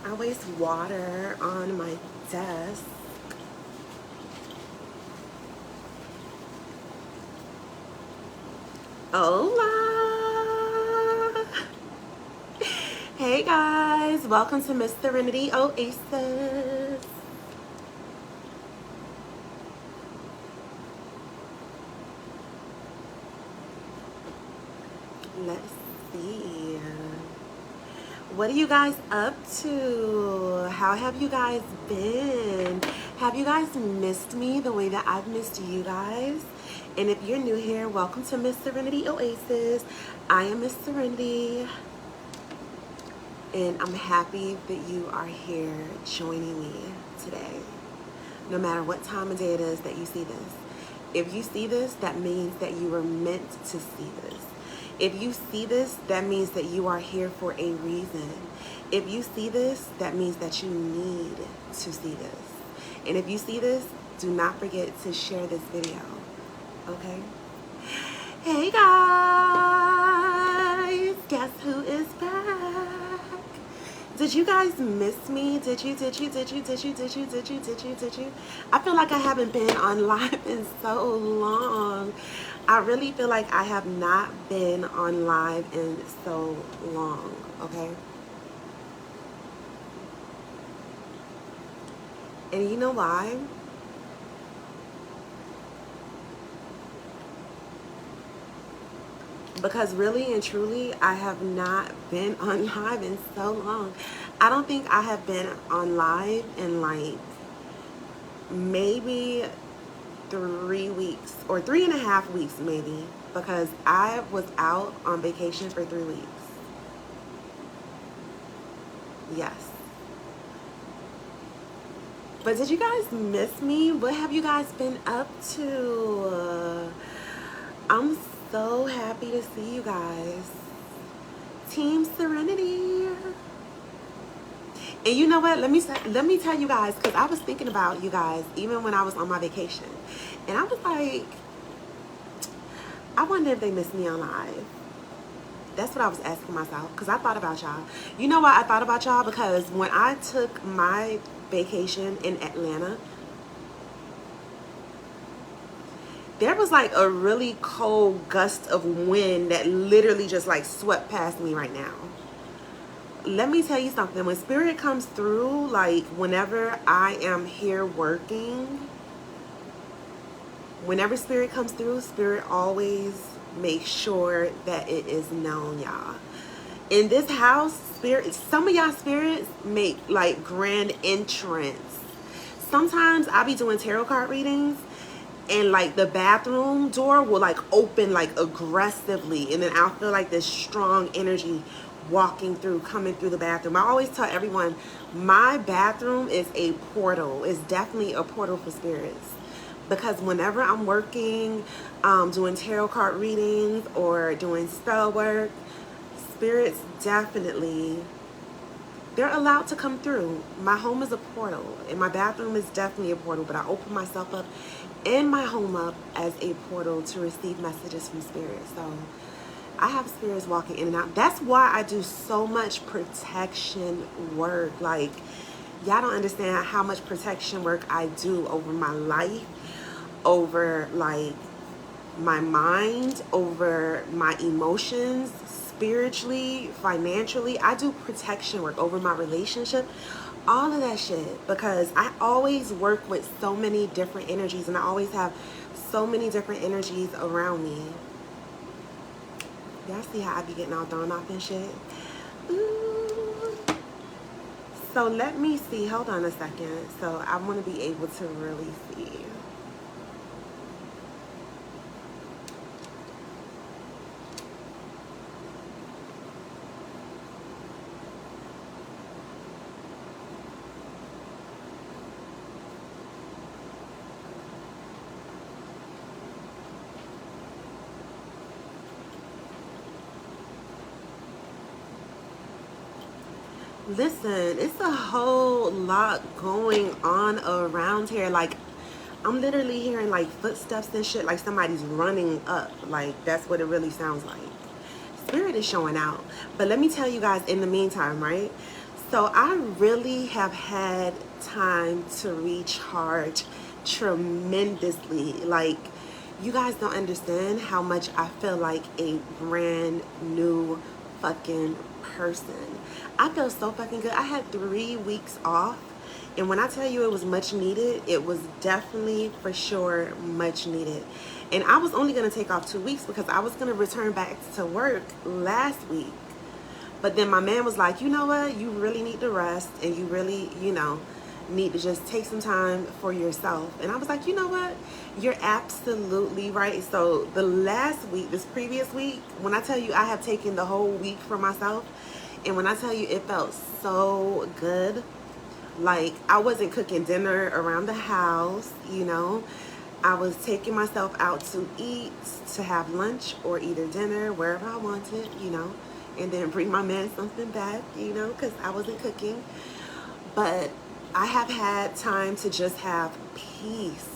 I waste water on my desk. Hola! Hey guys, welcome to Miss Serenity Oasis. Let's see. What are you guys up to? How have you guys been? Have you guys missed me the way that I've missed you guys? And if you're new here, welcome to Miss Serenity Oasis. I am Miss Serenity. And I'm happy that you are here joining me today. No matter what time of day it is that you see this. If you see this, that means that you were meant to see this. If you see this, that means that you are here for a reason. If you see this, that means that you need to see this. And if you see this, do not forget to share this video. Okay? Hey guys! Guess who is back? Did you guys miss me? Did you? I feel like I haven't been on live in so long. I really feel like I have not been on live in so long, okay? And you know why? Because really and truly, I have not been on live in so long. I don't think I have been on live in like maybe 3 weeks or 3.5 weeks maybe, because I was out on vacation for 3 weeks. Yes. But did you guys miss me? What have you guys been up to? I'm so happy to see you guys. Team Serenity. And you know what? Let me tell you guys, because I was thinking about you guys even when I was on my vacation. And I was like, I wonder if they missed me on live. That's what I was asking myself, because I thought about y'all. You know why I thought about y'all? Because when I took my vacation in Atlanta, there was like a really cold gust of wind that literally just like swept past me right now. Let me tell you something. When spirit comes through, like whenever I am here working, whenever spirit comes through, spirit always makes sure that it is known, y'all. In this house, spirit, some of y'all spirits make like grand entrance. Sometimes I'll be doing tarot card readings and like the bathroom door will like open like aggressively, and then I'll feel like this strong energy walking through, coming through the bathroom. I always tell everyone, my bathroom is a portal. It's definitely a portal for spirits. Because whenever I'm working, doing tarot card readings or doing spell work, spirits definitely, they're allowed to come through. My home is a portal, and my bathroom is definitely a portal, but I open myself up and my home up as a portal to receive messages from spirits. So I have spirits walking in and out. That's why I do so much protection work. Like, y'all don't understand how much protection work I do over my life, over like my mind, over my emotions, spiritually, financially. I do protection work over my relationship, all of that shit, because I always work with so many different energies, and I always have so many different energies around me. Y'all see how I be getting all thrown off and shit? Ooh. So let me see. Hold on a second. So I want to be able to really see. Listen, it's a whole lot going on around here. Like, I'm literally hearing like footsteps and shit, like somebody's running up. Like, that's what it really sounds like. Spirit is showing out. But let me tell you guys, in the meantime, right? So I really have had time to recharge tremendously. Like, you guys don't understand how much I feel like a brand new fucking person. I feel so fucking good. I had 3 weeks off. And when I tell you it was much needed, it was definitely for sure much needed. And I was only going to take off 2 weeks because I was going to return back to work last week. But then my man was like, you know what? You really need to rest, and you really, need to just take some time for yourself. And I was like, you know what? You're absolutely right. So the last week, this previous week, when I tell you I have taken the whole week for myself, and when I tell you it felt so good, like I wasn't cooking dinner around the house, I was taking myself out to eat, to have lunch or either dinner, wherever I wanted, and then bring my man something back, because I wasn't cooking. But I have had time to just have peace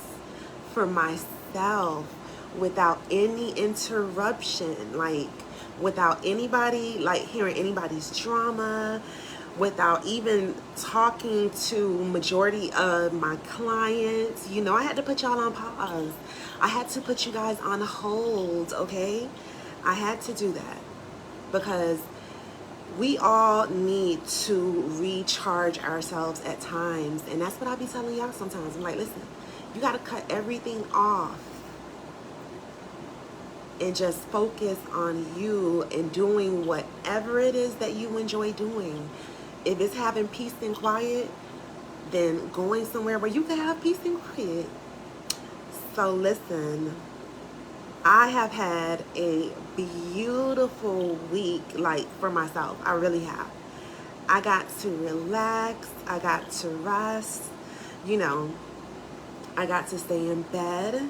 for myself without any interruption, like without anybody, like hearing anybody's drama, without even talking to majority of my clients. I had to put y'all on pause. I had to put you guys on hold, okay? I had to do that because we all need to recharge ourselves at times. And that's what I be telling y'all sometimes. I'm like, listen, you got to cut everything off and just focus on you and doing whatever it is that you enjoy doing. If it's having peace and quiet, then going somewhere where you can have peace and quiet. So listen, I have had a beautiful week, like for myself. I really have. I got to relax. I got to rest. I got to stay in bed.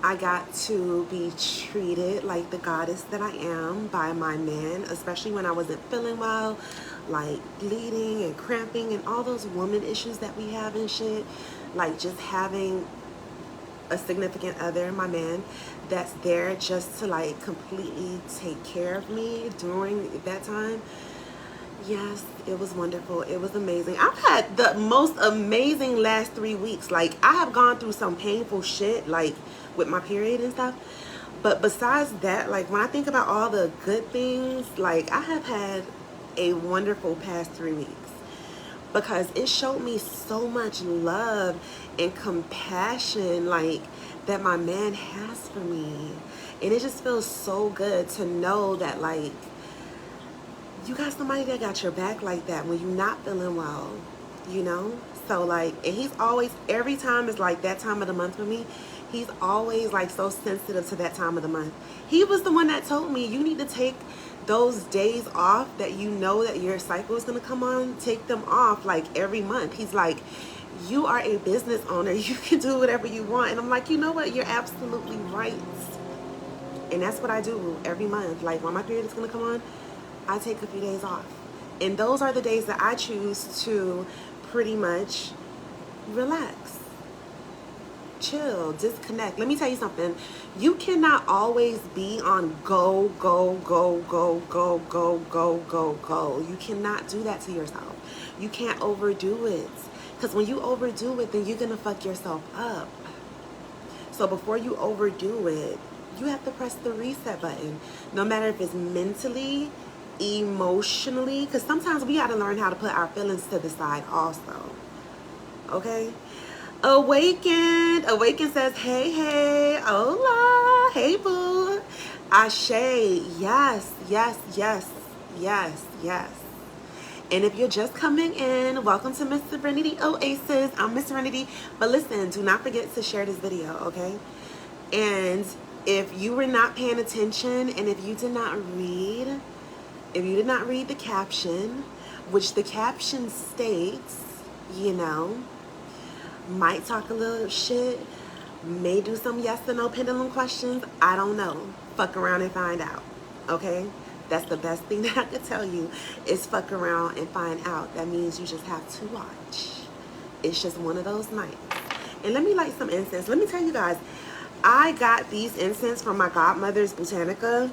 I got to be treated like the goddess that I am by my man, especially when I wasn't feeling well, like bleeding and cramping and all those woman issues that we have and shit. Like just having a significant other, my man, that's there just to like completely take care of me during that time. Yes, it was wonderful. It was amazing. I've had the most amazing last 3 weeks. Like, I have gone through some painful shit, like with my period and stuff. But besides that, like when I think about all the good things, like I have had a wonderful past 3 weeks because it showed me so much love and compassion, like that my man has for me. And it just feels so good to know that, like, you got somebody that got your back like that when you're not feeling well, So, like, and he's always, every time it's like that time of the month for me, he's always, like, so sensitive to that time of the month. He was the one that told me, you need to take those days off that you know that your cycle is going to come on, take them off, like, every month. He's like, you are a business owner. You can do whatever you want. And I'm like, you know what? You're absolutely right. And that's what I do every month. Like, when my period is going to come on, I take a few days off. And those are the days that I choose to pretty much relax, chill, disconnect. Let me tell you something. You cannot always be on go, go, go, go, go, go, go, go, go. You cannot do that to yourself. You can't overdo it. Because when you overdo it, then you're going to fuck yourself up. So before you overdo it, you have to press the reset button. No matter if it's mentally, emotionally, because sometimes we got to learn how to put our feelings to the side also. Okay? Awakened says, hey, hola, hey boo. Ashe, yes. And if you're just coming in, welcome to Miss Serenity Oasis. I'm Miss Serenity. But listen, do not forget to share this video, okay? And if you were not paying attention and if you did not read the caption, which the caption states, might talk a little shit, may do some yes or no pendulum questions, I don't know. Fuck around and find out, okay? That's the best thing that I could tell you is fuck around and find out. That means you just have to watch. It's just one of those nights. And let me light some incense. Let me tell you guys, I got these incense from my godmother's Botanica.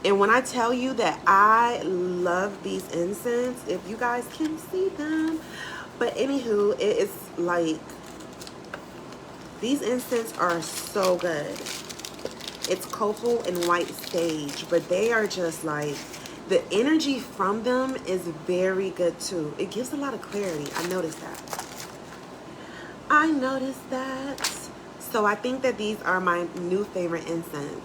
And when I tell you that I love these incense, if you guys can see them, but anywho, it is like, these incense are so good. It's cocoa and white sage, but they are just like, the energy from them is very good too. It gives a lot of clarity. I noticed that. I noticed that. So I think that these are my new favorite incense.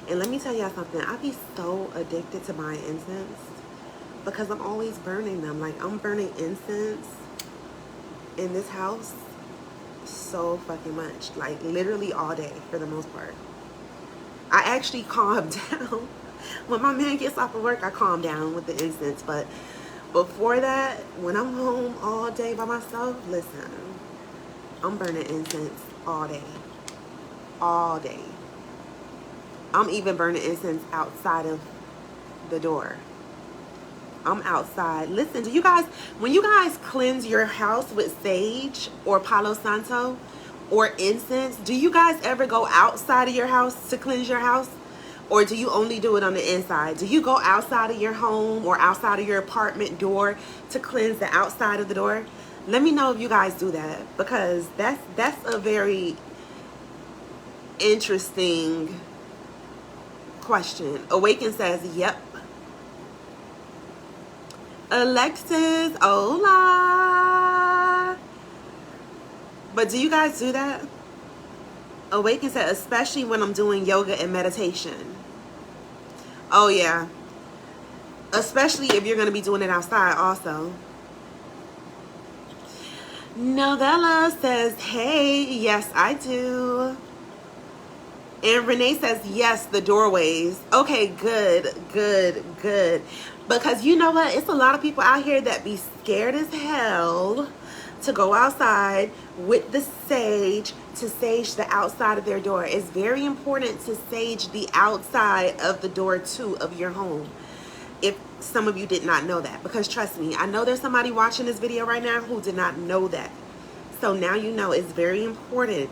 And let me tell y'all something. I be so addicted to buying incense because I'm always burning them. Like, I'm burning incense in this house so fucking much. Like, literally all day for the most part. I actually calm down. When my man gets off of work, I calm down with the incense. But before that, when I'm home all day by myself, listen, I'm burning incense all day. All day. I'm even burning incense outside of the door. I'm outside. Listen, do you guys, when you guys cleanse your house with sage or Palo Santo or incense, do you guys ever go outside of your house to cleanse your house? Or do you only do it on the inside? Do you go outside of your home or outside of your apartment door to cleanse the outside of the door? Let me know if you guys do that, because that's a very interesting question. Awaken says, yep. Alexis, hola. But do you guys do that? Awaken said, especially when I'm doing yoga and meditation. Oh yeah. Especially if you're going to be doing it outside also. Novella says, hey, yes, I do. And Renee says, yes, the doorways. Okay, good, good, good. Because you know what? It's a lot of people out here that be scared as hell to go outside with the sage to sage the outside of their door. It's very important to sage the outside of the door too of your home. If some of you did not know that, because trust me, I know there's somebody watching this video right now who did not know that. So now you know it's very important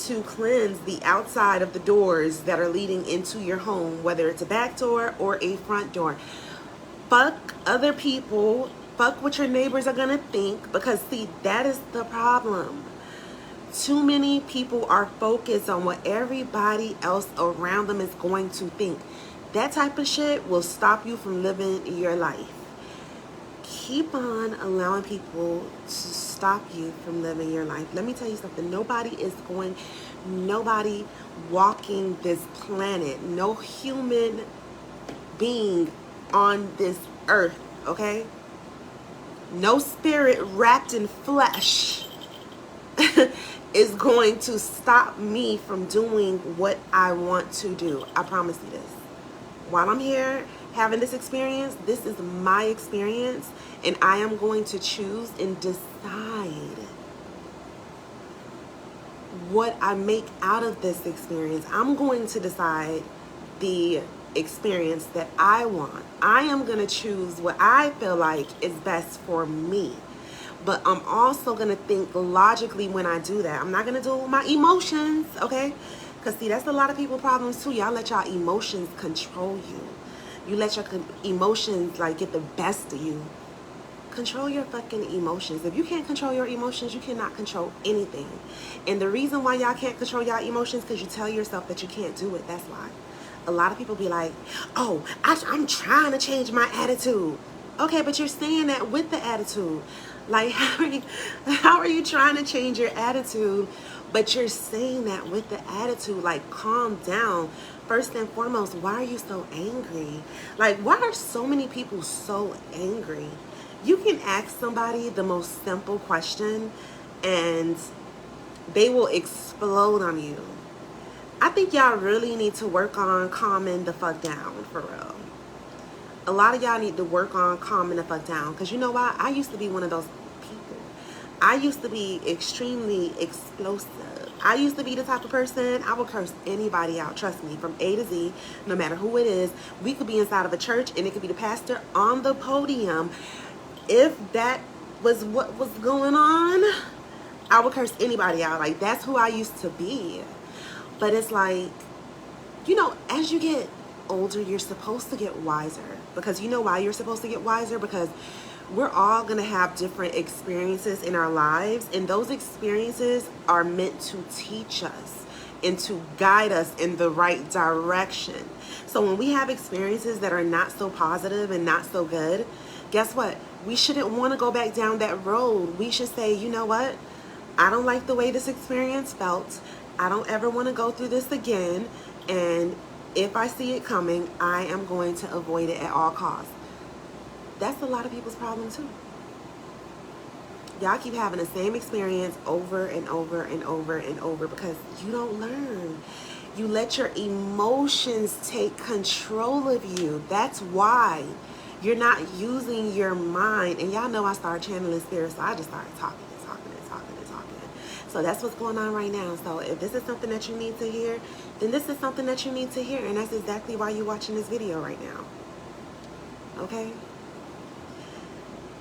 to cleanse the outside of the doors that are leading into your home, whether it's a back door or a front door. Fuck other people, fuck what your neighbors are gonna think, because see, that is the problem. Too many people are focused on what everybody else around them is going to think. That type of shit will stop you from living your life. Keep on allowing people to stop you from living your life. Let me tell you something. Nobody walking this planet, no human being on this earth, okay? No spirit wrapped in flesh is going to stop me from doing what I want to do. I promise you this. While I'm here having this experience, this is my experience, and I am going to choose and decide what I make out of this experience. I'm going to decide the experience that I want. I am going to choose what I feel like is best for me. But I'm also going to think logically when I do that. I'm not going to do it with my emotions, okay? Because see, that's a lot of people's problems too. Y'all let y'all emotions control you. You let your emotions like get the best of you. Control your fucking emotions. If you can't control your emotions, you cannot control anything. And the reason why y'all can't control y'all emotions, because you tell yourself that you can't do it. That's why. A lot of people be like, oh, I'm trying to change my attitude. Okay, but you're saying that with the attitude. Like, how are you trying to change your attitude, but you're saying that with the attitude? Like, calm down. First and foremost, why are you so angry? Like, why are so many people so angry? You can ask somebody the most simple question and they will explode on you. I think y'all really need to work on calming the fuck down, for real. A lot of y'all need to work on calming the fuck down, because you know why? I used to be one of those people. I used to be extremely explosive. I used to be the type of person, I would curse anybody out, trust me, from A to Z, no matter who it is. We could be inside of a church and it could be the pastor on the podium. If that was what was going on, I would curse anybody out. Like, that's who I used to be. But it's like, you know, as you get older, you're supposed to get wiser. Because you know why you're supposed to get wiser? Because we're all going to have different experiences in our lives, and those experiences are meant to teach us and to guide us in the right direction. So when we have experiences that are not so positive and not so good, guess what? We shouldn't want to go back down that road. We should say, you know what? I don't like the way this experience felt. I don't ever want to go through this again. And if I see it coming, I am going to avoid it at all costs. That's a lot of people's problem too. Y'all keep having the same experience over and over and over and over because you don't learn. You let your emotions take control of you. That's why you're not using your mind. And y'all know I started channeling spirits, so I just started talking and talking and talking and talking. So that's what's going on right now. So if this is something that you need to hear, then this is something that you need to hear. And that's exactly why you're watching this video right now. Okay?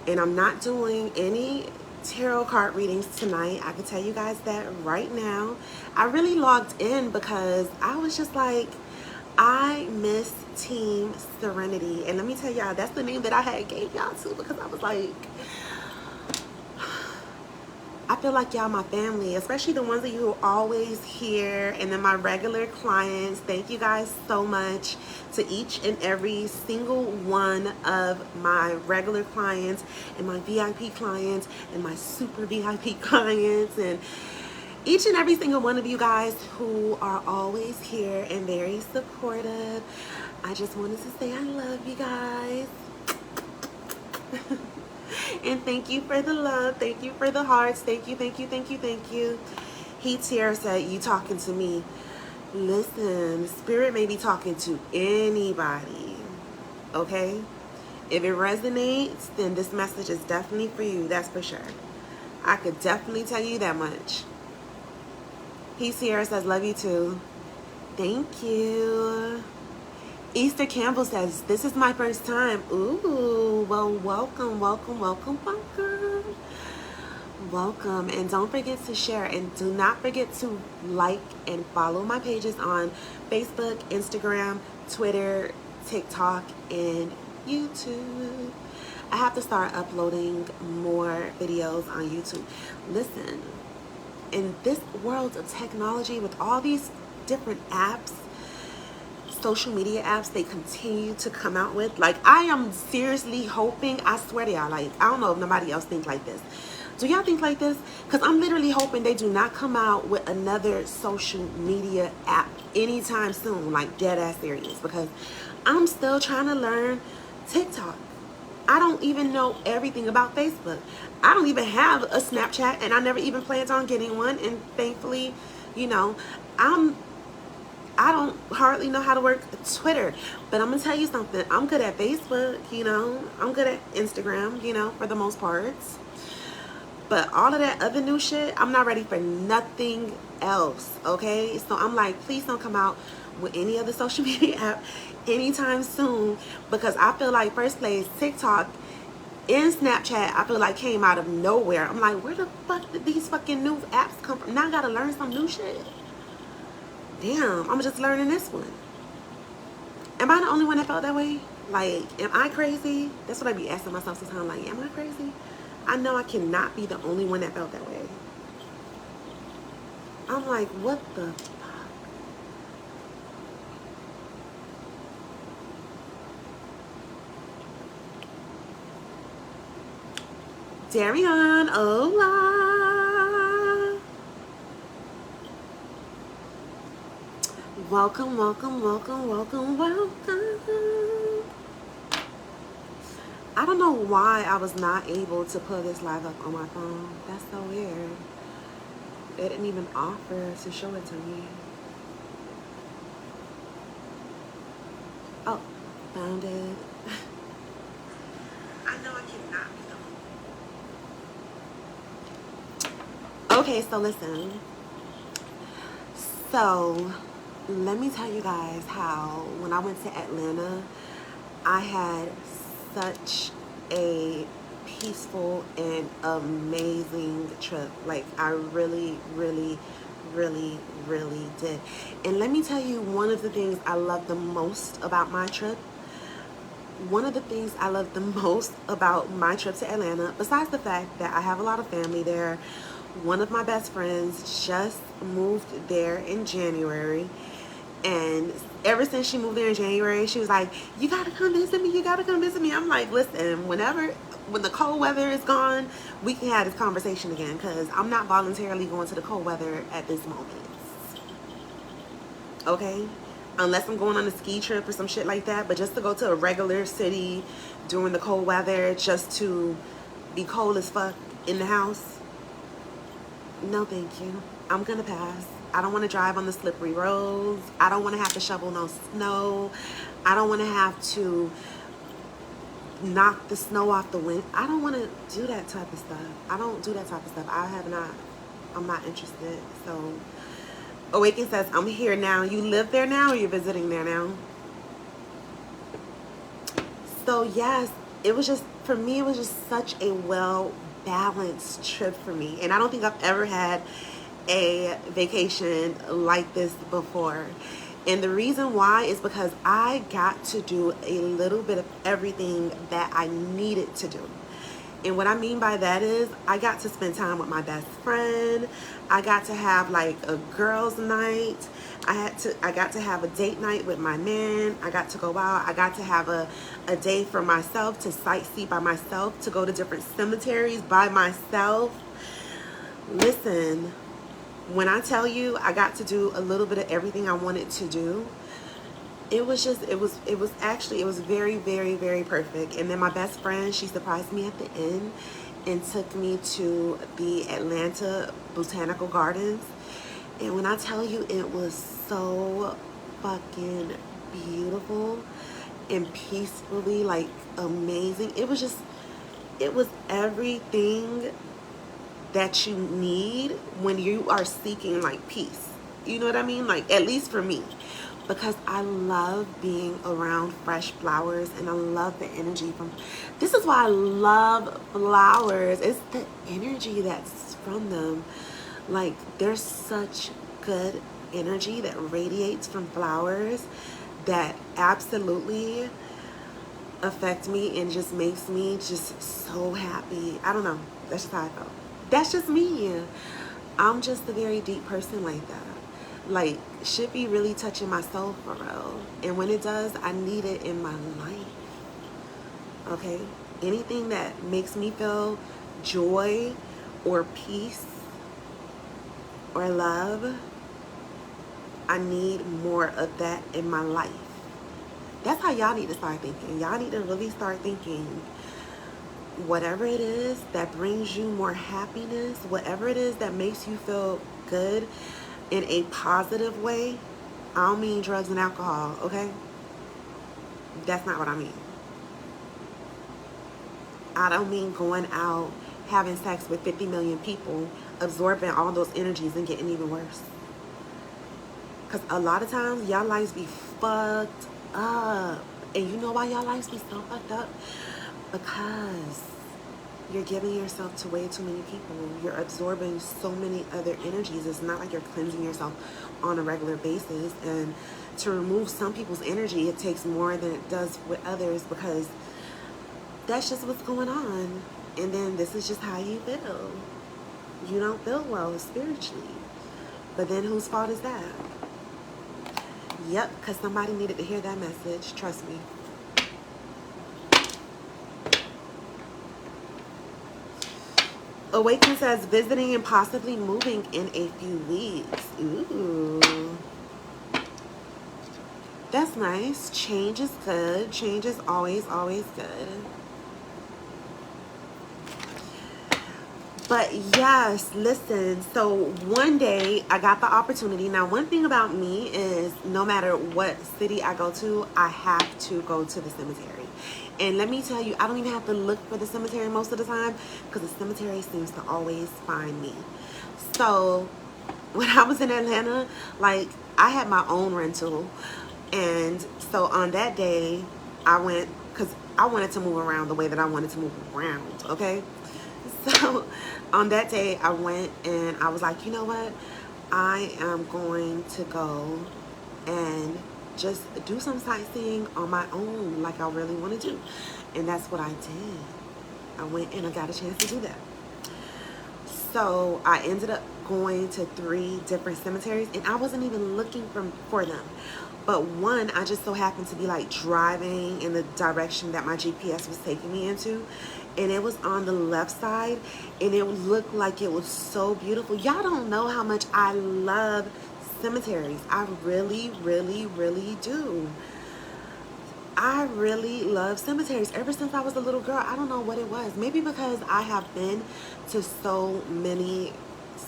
And I'm not doing any tarot card readings tonight. I can tell you guys that right now. I really logged in because I was just like, I miss Team Serenity. And let me tell y'all, that's the name that I had gave y'all to because I was like, I feel like y'all my family, especially the ones of you who are always here, and then my regular clients. Thank you guys so much to each and every single one of my regular clients and my VIP clients and my super VIP clients and each and every single one of you guys who are always here and very supportive. I just wanted to say I love you guys. And thank you for the love. Thank you for the hearts. Thank you, thank you, thank you, thank you. Heat here said, you talking to me. Listen, Spirit may be talking to anybody, okay? If it resonates, then this message is definitely for you. That's for sure. I could definitely tell you that much. Heat Sierra says, love you too. Thank you. Easter Campbell says, this is my first time. Ooh, well, welcome, welcome, welcome, welcome. Welcome. And don't forget to share. And do not forget to like and follow my pages on Facebook, Instagram, Twitter, TikTok, and YouTube. I have to start uploading more videos on YouTube. Listen, in this world of technology with all these different apps, social media apps they continue to come out with, like, I am seriously hoping, I swear to y'all, like, I don't know if nobody else thinks like this. Do y'all think like this? Because I'm literally hoping they do not come out with another social media app anytime soon, like dead ass serious, because I'm still trying to learn TikTok. I don't even know everything about Facebook. I don't even have a Snapchat, and I never even planned on getting one. And thankfully, you know, I don't hardly know how to work Twitter, but I'm gonna tell you something. I'm good at Facebook, you know. I'm good at Instagram, you know, for the most part. But all of that other new shit, I'm not ready for nothing else, okay? So I'm like, please don't come out with any other social media app anytime soon, because I feel like, first place, TikTok and Snapchat, I feel like came out of nowhere. I'm like, where the fuck did these fucking new apps come from? Now I gotta learn some new shit. Damn, I'm just learning this one. Am I the only one that felt that way? Like, am I crazy? That's what I be asking myself sometimes. Like, am I crazy? I know I cannot be the only one that felt that way. I'm like, what the fuck? Darian, hola. Welcome, welcome, welcome, welcome, welcome. I don't know why I was not able to pull this live up on my phone. That's so weird. They didn't even offer to show it to me. Oh, found it. I know I cannot be the only. Okay, so listen. So, let me tell you guys how when I went to Atlanta, I had such a peaceful and amazing trip. Like, I really, really, really, really did. And let me tell you, one of the things I love the most about my trip, one of the things I love the most about my trip to Atlanta, besides the fact that I have a lot of family there, one of my best friends just moved there in January. And ever since she moved there in January, she was like, you gotta come visit me, you gotta come visit me. I'm like, listen, when the cold weather is gone, we can have this conversation again, because I'm not voluntarily going to the cold weather at this moment. Okay? Unless I'm going on a ski trip or some shit like that, but just to go to a regular city during the cold weather just to be cold as fuck in the house, no thank you. I'm gonna pass. I don't want to drive on the slippery roads. I don't want to have to shovel no snow. I don't want to have to knock the snow off the wind. I don't want to do that type of stuff. I don't do that type of stuff. I'm not interested. So Awaken says, I'm here now. You live there now, or you're visiting there now? So yes, it was just, for me, it was just such a well-balanced trip for me. And I don't think I've ever had a vacation like this before. And the reason why is because I got to do a little bit of everything that I needed to do. And what I mean by that is I got to spend time with my best friend. I got to have like a girls' night. I got to have a date night with my man. I got to go out. I got to have a day for myself, to sightsee by myself, to go to different cemeteries by myself. Listen, when I tell you I got to do a little bit of everything I wanted to do, it was very, very, very perfect. And then my best friend, she surprised me at the end and took me to the Atlanta Botanical Gardens. And when I tell you, it was so fucking beautiful and peacefully, like, amazing. It was everything that you need when you are seeking like peace. You know what I mean? Like, at least for me, because I love being around fresh flowers and I love the energy from, this is why I love flowers. It's the energy that's from them. Like, there's such good energy that radiates from flowers that absolutely affect me and just makes me just so happy. I don't know. That's just how I felt. That's just me. I'm just a very deep person like that. Like, should be really touching my soul for real. And when it does, I need it in my life. Okay? Anything that makes me feel joy or peace or love, I need more of that in my life. That's how y'all need to start thinking. Y'all need to really start thinking, whatever it is that brings you more happiness, whatever it is that makes you feel good in a positive way. I don't mean drugs and alcohol, okay? That's not what I mean. I don't mean going out, having sex with 50 million people, absorbing all those energies and getting even worse. Because a lot of times, y'all lives be fucked up. And you know why y'all lives be so fucked up? Because you're giving yourself to way too many people. You're absorbing so many other energies. It's not like you're cleansing yourself on a regular basis. And to remove some people's energy, it takes more than it does with others, because that's just what's going on. And then this is just how you feel. You don't feel well spiritually. But then whose fault is that? Yep, because somebody needed to hear that message. Trust me. Awaken says, visiting and possibly moving in a few weeks. Ooh. That's nice. Change is good. Change is always, always good. But yes, listen, so one day I got the opportunity. Now, one thing about me is no matter what city I go to, I have to go to the cemetery. And let me tell you, I don't even have to look for the cemetery most of the time, because the cemetery seems to always find me. So when I was in Atlanta, like, I had my own rental. And so on that day, I went, because I wanted to move around the way that I wanted to move around, okay? So on that day, I went and I was like, you know what? I am going to go and just do some sightseeing on my own like I really want to do. And that's what I did. I went and I got a chance to do that. So I ended up going to 3 different cemeteries, and I wasn't even looking for them. But one, I just so happened to be like driving in the direction that my GPS was taking me into, and it was on the left side, and it looked like it was so beautiful. Y'all don't know how much I love cemeteries. I really, really, really do. I really love cemeteries ever since I was a little girl. I don't know what it was. Maybe because I have been to so many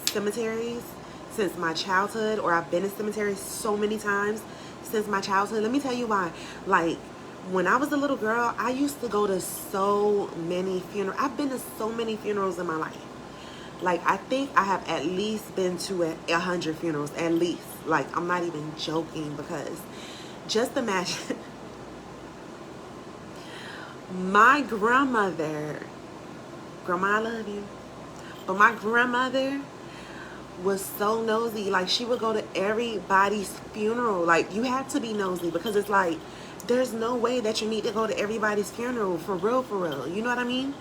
cemeteries since my childhood, or I've been to cemeteries so many times since my childhood. Let me tell you why. Like, when I was a little girl, I used to go to so many funerals. I've been to so many funerals in my life. Like, I think I have at least been to 100 funerals, at least. Like, I'm not even joking, because just imagine... My grandmother, Grandma, I love you, but my grandmother was so nosy. Like, she would go to everybody's funeral. Like, you have to be nosy, because it's like, there's no way that you need to go to everybody's funeral, for real, you know what I mean?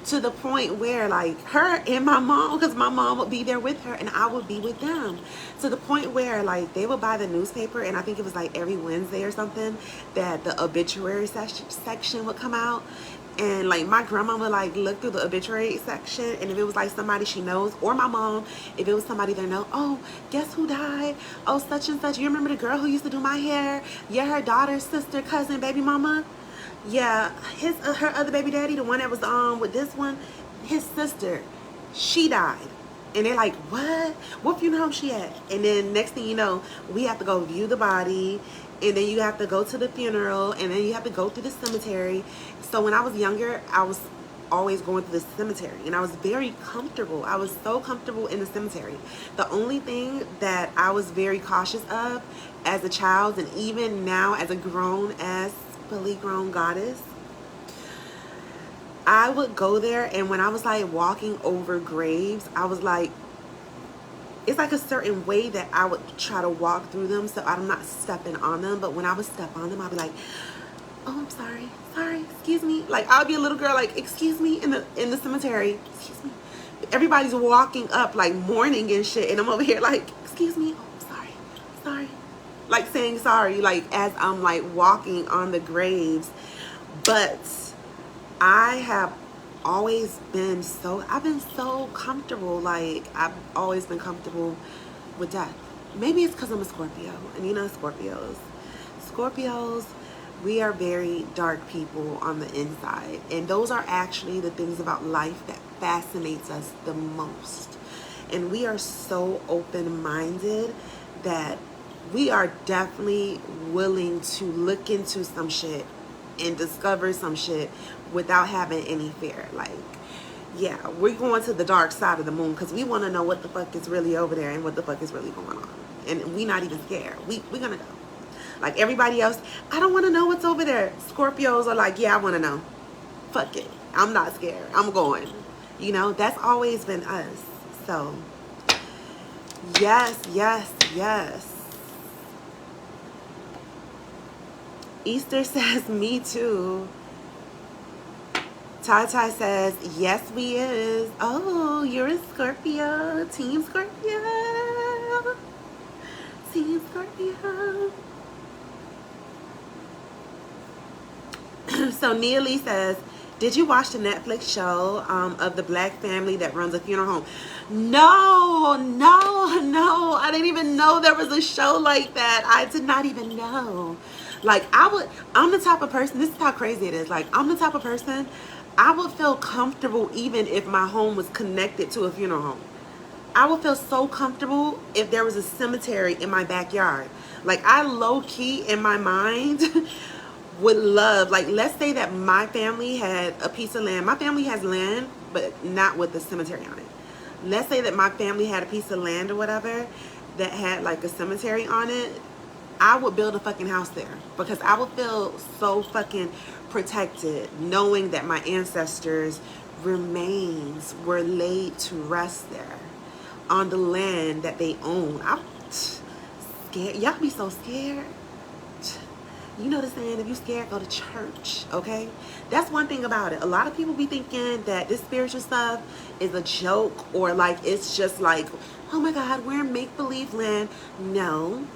To the point where, like, her and my mom, because my mom would be there with her and I would be with them, to the point where, like, they would buy the newspaper, and I think it was like every Wednesday or something that the obituary section would come out, and like my grandma would like look through the obituary section, and if it was like somebody she knows, or my mom, if it was somebody they know, oh, guess who died? Oh, such and such. You remember the girl who used to do my hair? Yeah, her daughter, sister, cousin, baby mama. Yeah, her other baby daddy, the one that was on with this one, his sister, she died. And they're like, what funeral she at? And then next thing you know, we have to go view the body, and then you have to go to the funeral, and then you have to go through the cemetery. So when I was younger, I was always going to the cemetery, and I was very comfortable. I was so comfortable in the cemetery. The only thing that I was very cautious of as a child, and even now as a fully grown goddess, I would go there, and when I was like walking over graves, I was like, it's like a certain way that I would try to walk through them so I'm not stepping on them. But when I would step on them, I'd be like, oh, I'm sorry, excuse me. Like, I'll be a little girl like, excuse me, in the cemetery, excuse me. Everybody's walking up like mourning and shit, and I'm over here like, excuse me, oh, sorry, like saying sorry, like as I'm like walking on the graves. But I have always been I've been so comfortable. Like, I've always been comfortable with death. Maybe it's because I'm a Scorpio, and you know, Scorpios, we are very dark people on the inside, and those are actually the things about life that fascinates us the most. And we are so open-minded that we are definitely willing to look into some shit and discover some shit without having any fear. Like, yeah, we're going to the dark side of the moon because we want to know what the fuck is really over there and what the fuck is really going on. And we not even scared. We're gonna go. Like everybody else, I don't want to know what's over there. Scorpios are like, yeah, I want to know. Fuck it. I'm not scared. I'm going. You know, that's always been us. So, yes. Easter says, me too. Tai says, yes, we is. Oh, you're a Scorpio. Team Scorpio. Team Scorpio. So Nia Lee says, did you watch the Netflix show of the black family that runs a funeral home? No. I didn't even know there was a show like that. I did not even know. Like, I'm the type of person, this is how crazy it is. Like, I'm the type of person, I would feel comfortable even if my home was connected to a funeral home. I would feel so comfortable if there was a cemetery in my backyard. Like, I low-key in my mind would love, like, let's say that my family had a piece of land. My family has land, but not with a cemetery on it. Let's say that my family had a piece of land or whatever that had like a cemetery on it. I would build a fucking house there because I would feel so fucking protected knowing that my ancestors' remains were laid to rest there. on the land that they own. I'm scared. Y'all be so scared. You know the saying, if you scared, go to church, okay? That's one thing about it. A lot of people be thinking that this spiritual stuff is a joke, or like it's just like, oh my God, we're in make-believe land. No.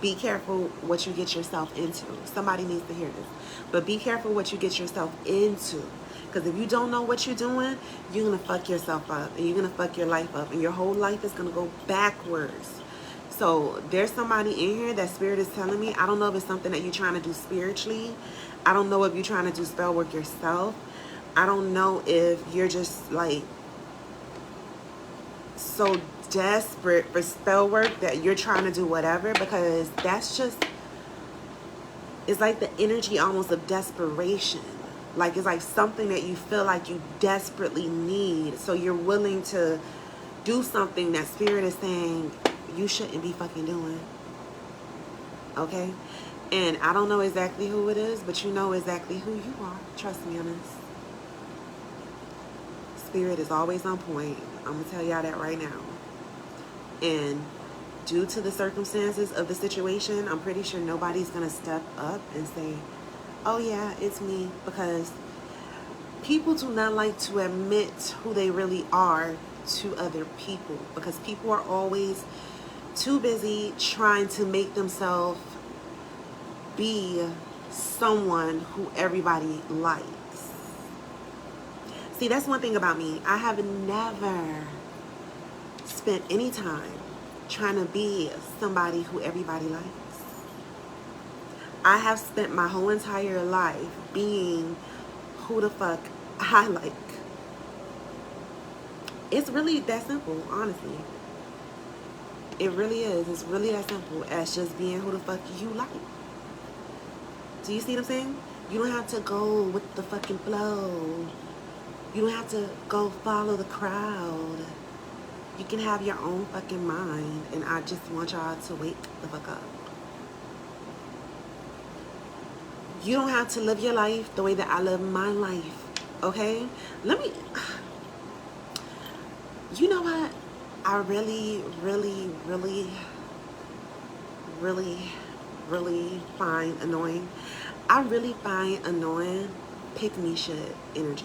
Be careful what you get yourself into. Somebody needs to hear this. But be careful what you get yourself into. Because if you don't know what you're doing, you're going to fuck yourself up. And you're going to fuck your life up. And your whole life is going to go backwards. So there's somebody in here that Spirit is telling me. I don't know if it's something that you're trying to do spiritually. I don't know if you're trying to do spell work yourself. I don't know if you're just like so desperate for spell work that you're trying to do whatever, because that's just, it's like the energy almost of desperation. Like it's like something that you feel like you desperately need. So you're willing to do something that Spirit is saying you shouldn't be fucking doing. Okay? And I don't know exactly who it is, but you know exactly who you are. Trust me on this. Spirit is always on point. I'm going to tell y'all that right now. And due to the circumstances of the situation, I'm pretty sure nobody's going to step up and say, oh yeah, it's me. Because people do not like to admit who they really are to other people. Because people are always too busy trying to make themselves be someone who everybody likes. See, that's one thing about me. I have never spent any time trying to be somebody who everybody likes. I have spent my whole entire life being who the fuck I like. It's really that simple, honestly. It really is. It's really that simple as just being who the fuck you like. Do you see what I'm saying? You don't have to go with the fucking flow. You don't have to go follow the crowd. You can have your own fucking mind. And I just want y'all to wake the fuck up. You don't have to live your life the way that I live my life. Okay? You know what? I really find annoying. I really find annoying pick-me shit energy.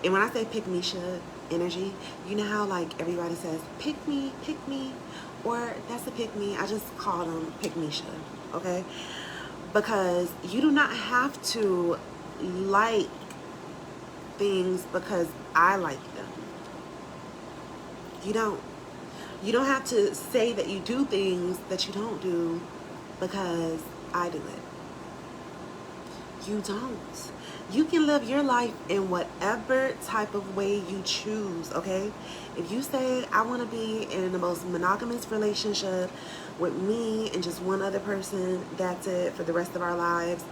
And when I say pick-me shit energy, you know how like everybody says, pick me, or that's a pick-me. I just call them pick-me shit, okay? Because you do not have to like things because I like them. You don't. You don't have to say that you do things that you don't do because I do it. You don't. You can live your life in whatever type of way you choose, okay? If you say, I want to be in the most monogamous relationship with me and just one other person, that's it for the rest of our lives,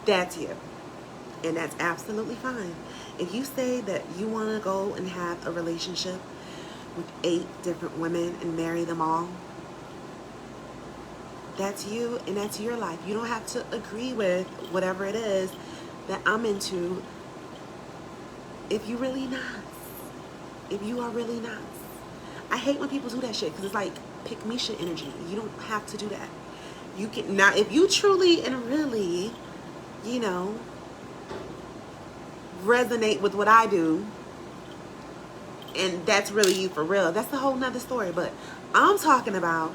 that's you. And that's absolutely fine. If you say that you want to go and have a relationship with 8 different women and marry them all, that's you and that's your life. You don't have to agree with whatever it is that I'm into if you really not. If you are really not. I hate when people do that shit because it's like pick me shit energy. You don't have to do that. You can now, if you truly and really, you know, resonate with what I do, and that's really you for real, that's a whole nother story. But I'm talking about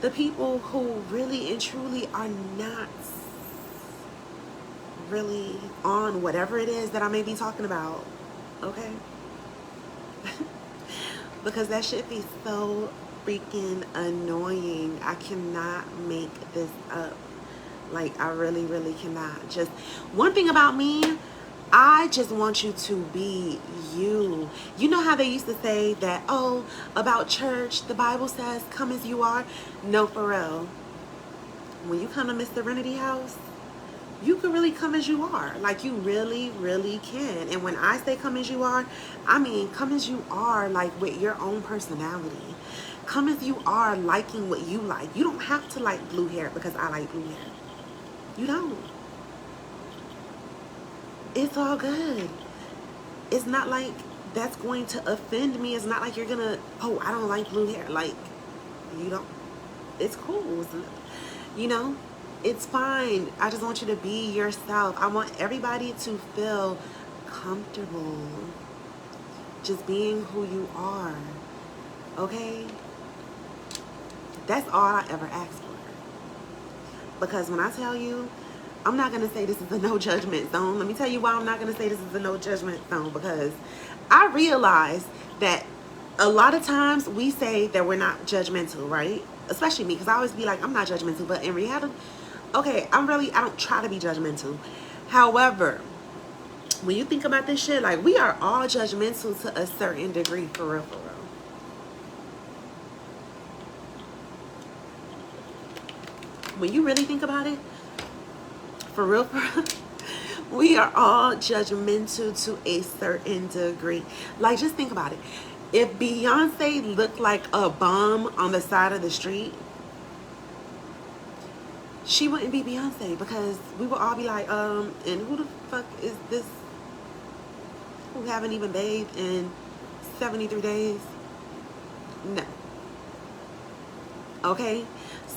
the people who really and truly are not really on whatever it is that I may be talking about, okay? Because that shit be so freaking annoying. I cannot make this up. Like, I really cannot. Just one thing about me, I just want you to be you. You know how they used to say that, oh, about church, the Bible says, come as you are? No, for real. When you come to Miss Serenity house, you can really come as you are. Like, you really can. And when I say come as you are, I mean come as you are, like with your own personality. Come as you are, liking what you like. You don't have to like blue hair because I like blue hair. You don't. It's all good. It's not like that's going to offend me. It's not like you're gonna, oh, I don't like blue hair. Like, you don't, it's cool. You know, it's fine. I just want you to be yourself. I want everybody to feel comfortable just being who you are. Okay? That's all I ever asked for. Because when I tell you, I'm not going to say this is a no judgment zone. Let me tell you why I'm not going to say this is a no judgment zone. Because I realize that a lot of times we say that we're not judgmental, right? Especially me, because I always be like, I'm not judgmental. But in reality, okay, I don't try to be judgmental. However, when you think about this shit, like, we are all judgmental to a certain degree, for real, for real. When you really think about it, for real, we are all judgmental to a certain degree. Like, just think about it. If Beyonce looked like a bum on the side of the street, she wouldn't be Beyonce, because we would all be like, and who the fuck is this who haven't even bathed in 73 days? No. Okay?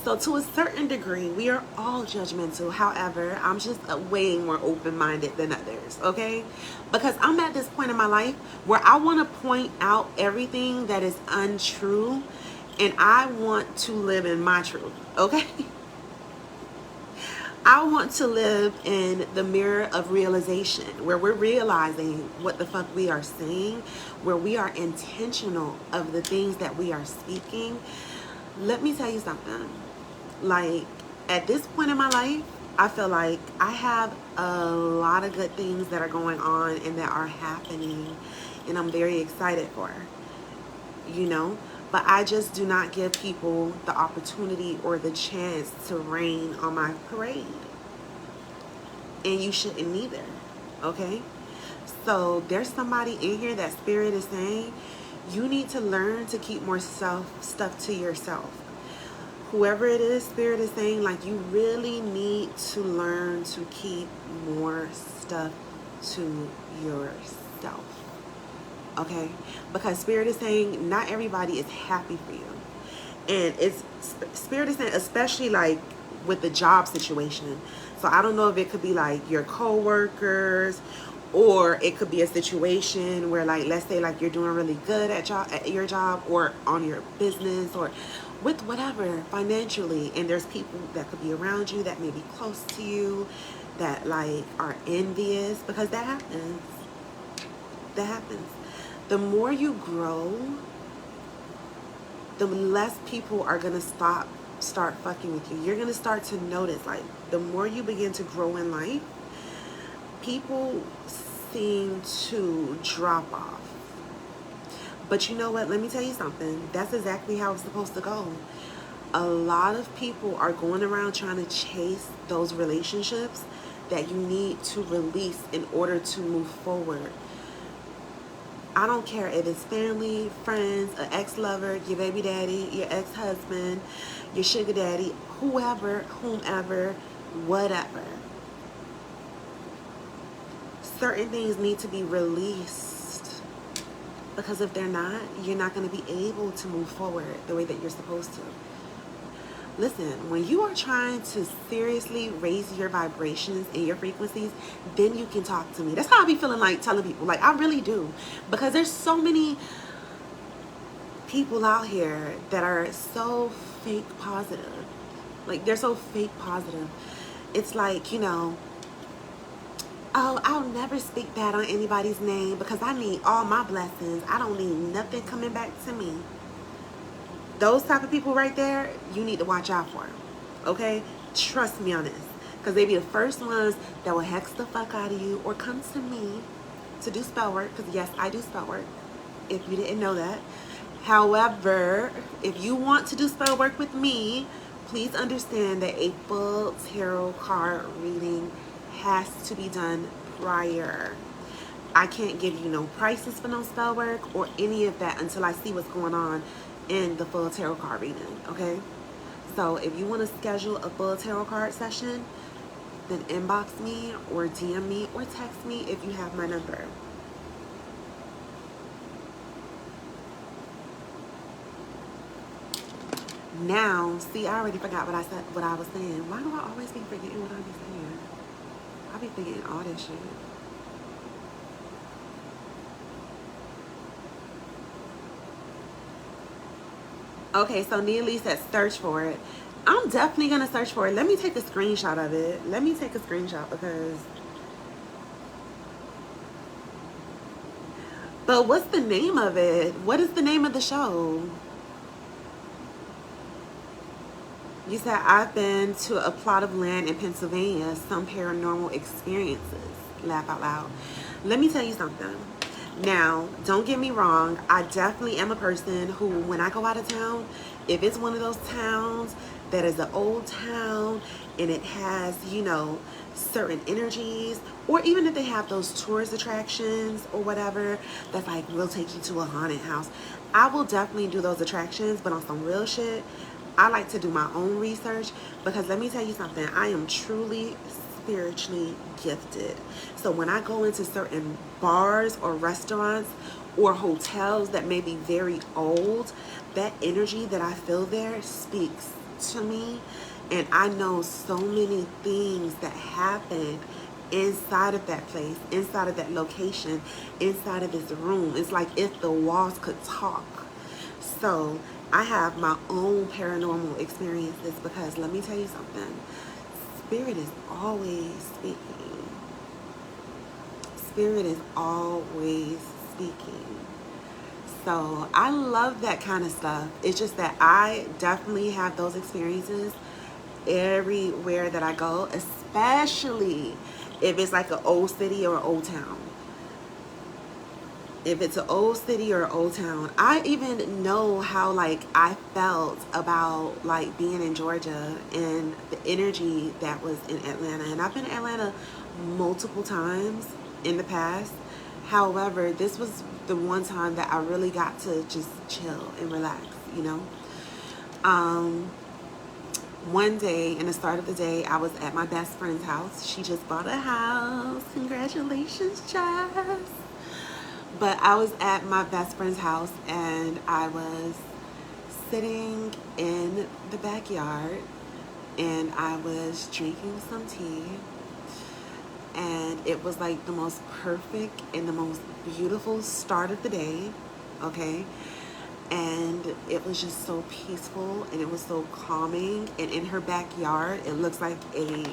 So to a certain degree, we are all judgmental. However, I'm just way more open-minded than others, okay? Because I'm at this point in my life where I want to point out everything that is untrue, and I want to live in my truth, okay? I want to live in the mirror of realization, where we're realizing what the fuck we are saying, where we are intentional of the things that we are speaking. Let me tell you something. Like, at this point in my life, I feel like I have a lot of good things that are going on and that are happening, and I'm very excited for, you know? But I just do not give people the opportunity or the chance to rain on my parade. And you shouldn't either, okay? So there's somebody in here that Spirit is saying, you need to learn to keep more stuff to yourself. Whoever it is, Spirit is saying, like, you really need to learn to keep more stuff to yourself. Okay? Because Spirit is saying not everybody is happy for you. And it's Spirit is saying, especially like with the job situation. So I don't know if it could be like your co-workers, or it could be a situation where, like, let's say like you're doing really good at your job or on your business or with whatever financially, and there's people that could be around you that may be close to you that like are envious, because that happens. That happens. The more you grow, the less people are gonna start fucking with you. You're gonna start to notice, like, the more you begin to grow in life, people seem to drop off. But you know what? Let me tell you something. That's exactly how it's supposed to go. A lot of people are going around trying to chase those relationships that you need to release in order to move forward. I don't care if it's family, friends, an ex-lover, your baby daddy, your ex-husband, your sugar daddy, whoever, whomever, whatever. Certain things need to be released, because if they're not, you're not going to be able to move forward the way that you're supposed to. Listen, when you are trying to seriously raise your vibrations and your frequencies, then you can talk to me. That's how I be feeling like telling people. Like, I really do. Because there's so many people out here that are so fake positive. Like, they're so fake positive. It's like, you know, oh, I'll never speak bad on anybody's name because I need all my blessings. I don't need nothing coming back to me. Those type of people right there, you need to watch out for, okay? Trust me on this, because they be the first ones that will hex the fuck out of you or come to me to do spell work, because yes, I do spell work, if you didn't know that. However, if you want to do spell work with me, please understand that a full tarot card reading has to be done prior. I can't give you no prices for no spell work or any of that until I see what's going on in the full tarot card reading, okay? So if you want to schedule a full tarot card session, then inbox me or DM me or text me if you have my number. Now, see, I already forgot what I was saying. Why do I always be forgetting what I be saying? I be forgetting all this shit. Okay, so Neely said search for it. I'm definitely gonna search for it. Let me take a screenshot of it. Let me take a screenshot because. But what's the name of it? What is the name of the show? You said, I've been to a plot of land in Pennsylvania, some paranormal experiences. Laugh out loud. Let me tell you something. Now, don't get me wrong. I definitely am a person who, when I go out of town, if it's one of those towns that is an old town and it has, you know, certain energies, or even if they have those tourist attractions or whatever, that's like, we'll take you to a haunted house. I will definitely do those attractions, but on some real shit, I like to do my own research because let me tell you something, I am truly spiritually gifted. So when I go into certain bars or restaurants or hotels that may be very old, that energy that I feel there speaks to me. And I know so many things that happened inside of that place, inside of that location, inside of this room. It's like if the walls could talk. So I have my own paranormal experiences because let me tell you something. Spirit is always speaking. Spirit is always speaking. So I love that kind of stuff. It's just that I definitely have those experiences everywhere that I go, especially if it's like an old city or an old town. If it's an old city or an old town, I even know how like I felt about like being in Georgia and the energy that was in Atlanta. And I've been in Atlanta multiple times in the past. However, this was the one time that I really got to just chill and relax, you know. One day, in the start of the day, I was at my best friend's house. She just bought a house. Congratulations, Jess. But I was at my best friend's house and I was sitting in the backyard and I was drinking some tea, and it was like the most perfect and the most beautiful start of the day, okay? And it was just so peaceful and it was so calming. And in her backyard, it looks like a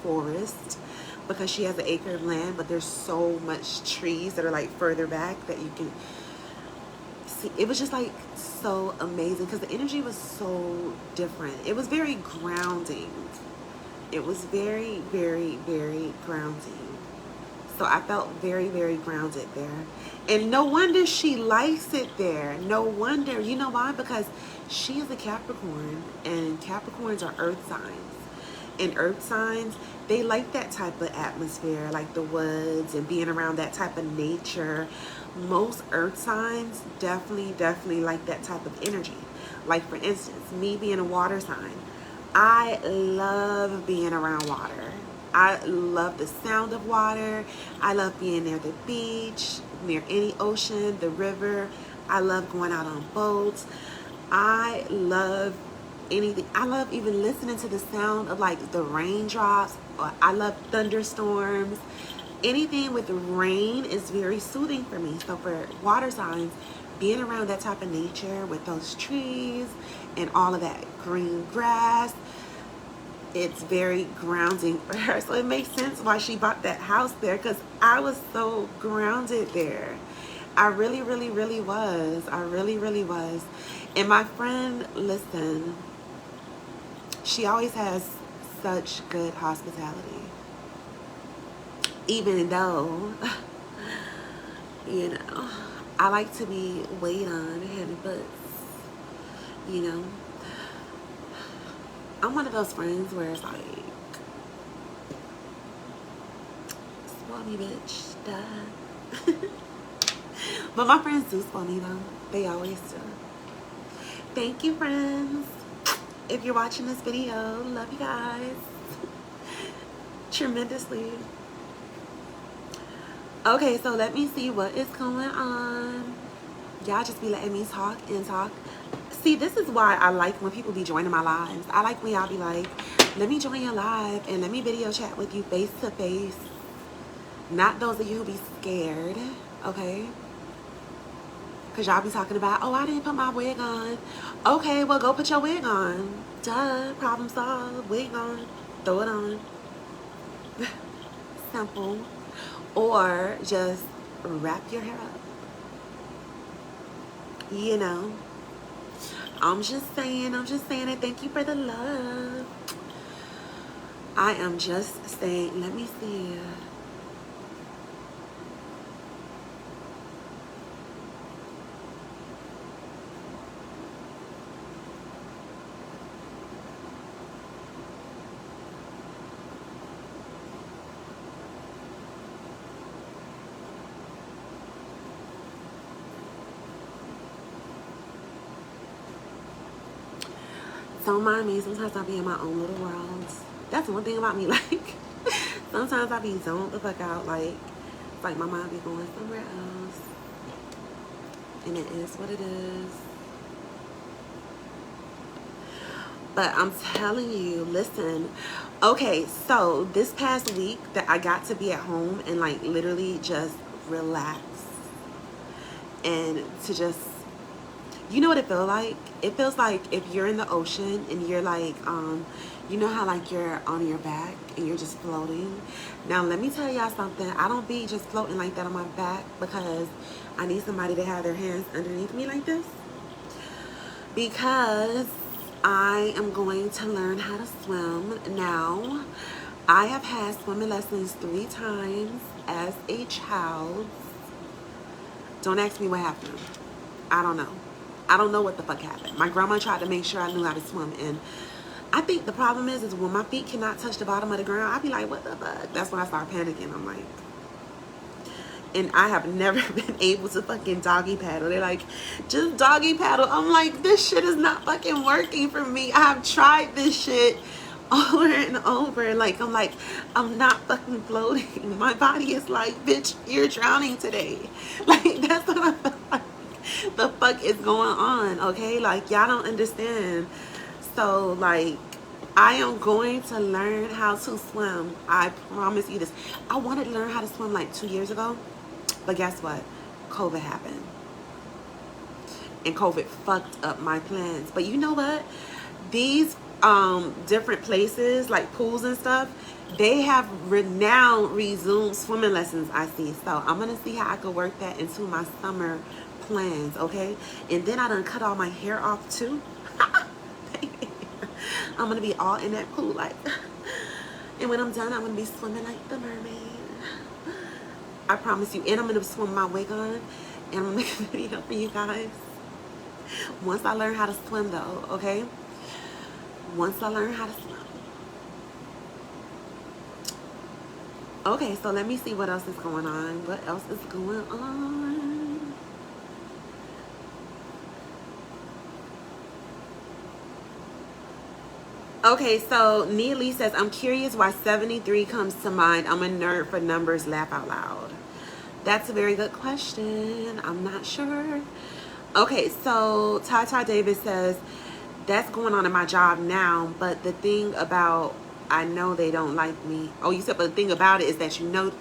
forest because she has an acre of land, but there's so much trees that are like further back that you can see. It was just like so amazing because the energy was so different. It was very grounding. It was very, very, very grounding. So I felt very, very grounded there. And no wonder she likes it there. No wonder. You know why? Because she is a Capricorn, and Capricorns are earth signs. And earth signs, they like that type of atmosphere, like the woods and being around that type of nature. Most earth signs definitely like that type of energy. Like for instance, me being a water sign, I love being around water. I love the sound of water. I love being near the beach, near any ocean, the river. I love going out on boats. I love anything. I love even listening to the sound of like the raindrops. I love thunderstorms. Anything with rain is very soothing for me. So for water signs, being around that type of nature with those trees and all of that green grass, it's very grounding for her. So it makes sense why she bought that house there, because I was so grounded there. I really was. I really was. And my friend, listen, she always has such good hospitality. Even though, you know, I like to be weighed on heavy butts, you know. I'm one of those friends where it's like, spoil me, bitch, duh. But my friends do spoil me though. They always do. Thank you, friends. If you're watching this video, love you guys tremendously. Okay, so let me see what is going on. Y'all just be letting me talk and talk. See, this is why I like when people be joining my lives. I like when y'all be like, let me join your live and let me video chat with you face to face. Not those of you who be scared, okay? Because y'all be talking about, oh, I didn't put my wig on. Okay, well, go put your wig on. Duh, problem solved. Wig on. Throw it on. Simple. Or just wrap your hair up. You know. I'm just saying it. Thank you for the love. I am just saying, let me see. Don't mind me. Sometimes I be in my own little worlds. That's one thing about me. Like, sometimes I be zoned the fuck out. Like, it's like my mind be going somewhere else. And it is what it is. But I'm telling you, listen. Okay, so this past week that I got to be at home and like literally just relax. And to just, you know what it feels like? It feels like if you're in the ocean and you're like, you know how like you're on your back and you're just floating? Now, let me tell y'all something. I don't be just floating like that on my back because I need somebody to have their hands underneath me like this. Because I am going to learn how to swim. Now, I have had swimming lessons 3 times as a child. Don't ask me what happened. I don't know. I don't know what the fuck happened. My grandma tried to make sure I knew how to swim, and I think the problem is when my feet cannot touch the bottom of the ground, I be like, what the fuck? That's when I start panicking. I'm like, and I have never been able to fucking doggy paddle. They're like, just doggy paddle. I'm like, this shit is not fucking working for me. I have tried this shit over and over. Like, I'm not fucking floating. My body is like, bitch, you're drowning today. Like, that's what I feel like. The fuck is going on, okay? Like, y'all don't understand. So, like, I am going to learn how to swim. I promise you this. I wanted to learn how to swim like 2 years ago. But guess what? COVID happened. And COVID fucked up my plans. But you know what? These different places, like pools and stuff, they have now resumed swimming lessons, I see. So I'm going to see how I could work that into my summer plans, okay? And then I done cut all my hair off too. I'm going to be all in that pool like. And when I'm done, I'm going to be swimming like the mermaid. I promise you. And I'm going to swim my wig on. And I'm going to make a video for you guys. Once I learn how to swim though, okay? Once I learn how to swim. Okay, so let me see what else is going on. What else is going on? Okay, so Nia Lee says, I'm curious why 73 comes to mind. I'm a nerd for numbers, laugh out loud. That's a very good question. I'm not sure. Okay, so Ty Davis says, that's going on in my job now, but the thing about, I know they don't like me. Oh, you said, but the thing about it is that you know.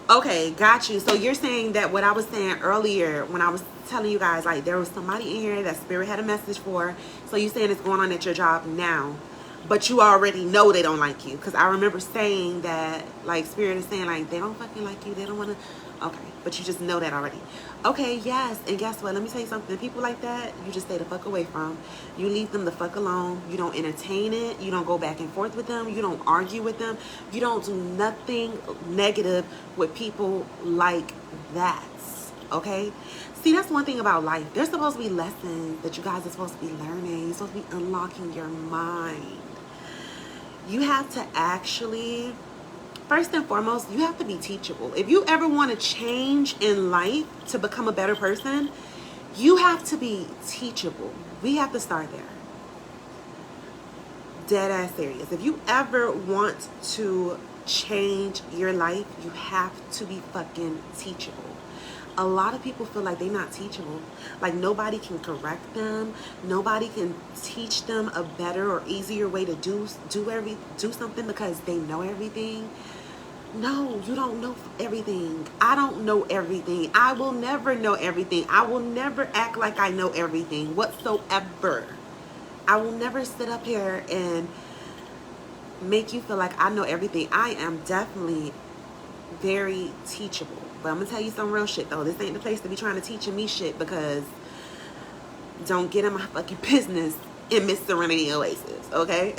Okay, got you. So you're saying that what I was saying earlier when I was telling you guys, like, there was somebody in here that Spirit had a message for. So you're saying it's going on at your job now, but you already know they don't like you. Because I remember saying that, like, Spirit is saying, like, they don't fucking like you. They don't want to. Okay, but you just know that already. Okay, yes. And guess what? Let me tell you something. People like that, you just stay the fuck away from. You leave them the fuck alone. You don't entertain it. You don't go back and forth with them. You don't argue with them. You don't do nothing negative with people like that. Okay? See, that's one thing about life. There's supposed to be lessons that you guys are supposed to be learning. You're supposed to be unlocking your mind. You have to actually, first and foremost, you have to be teachable. If you ever want to change in life to become a better person, you have to be teachable. We have to start there. Dead ass serious. If you ever want to change your life, you have to be fucking teachable. a lot of people feel like they're not teachable. Like nobody can correct them. Nobody can teach them a better or easier way to do something because they know everything. No, you don't know everything. I don't know everything. I will never know everything. I will never act like I know everything whatsoever. I will never sit up here and make you feel like I know everything. I am definitely very teachable. But I'm going to tell you some real shit, though. This ain't the place to be trying to teach me shit, because don't get in my fucking business in Miss Serenity Oasis, okay?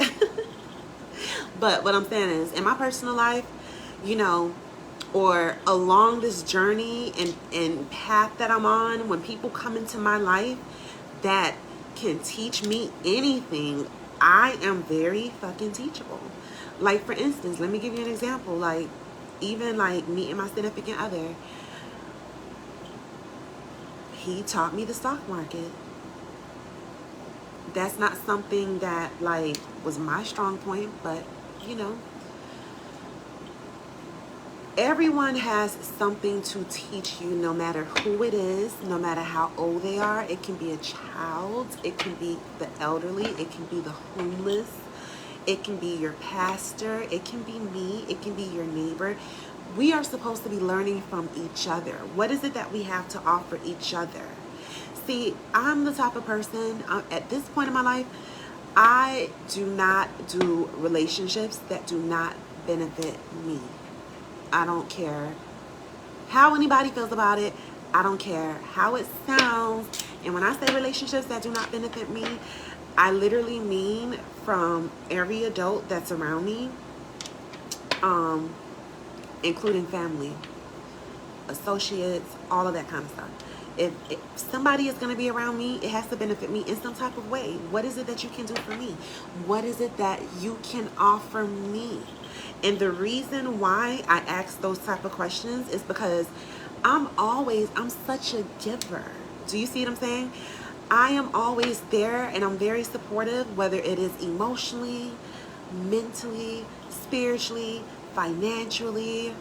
But what I'm saying is, in my personal life, you know, or along this journey and path that I'm on, when people come into my life that can teach me anything, I am very fucking teachable. Like, for instance, let me give you an example. Like, even like meeting my significant other, he taught me the stock market. That's not something that like was my strong point, but you know, everyone has something to teach you, no matter who it is, no matter how old they are. It can be a child, it can be the elderly, it can be the homeless, it can be your pastor, it can be me, it can be your neighbor. We are supposed to be learning from each other. What is it that we have to offer each other? See, I'm the type of person, at this point in my life, I do not do relationships that do not benefit me. I don't care how anybody feels about it. I don't care how it sounds. And when I say relationships that do not benefit me, I literally mean from every adult that's around me, including family, associates, all of that kind of stuff. If somebody is going to be around me, it has to benefit me in some type of way. What is it that you can do for me? What is it that you can offer me? And the reason why I ask those type of questions is because I'm such a giver. Do you see what I'm saying? I am always there, and I'm very supportive, whether it is emotionally, mentally, spiritually, financially.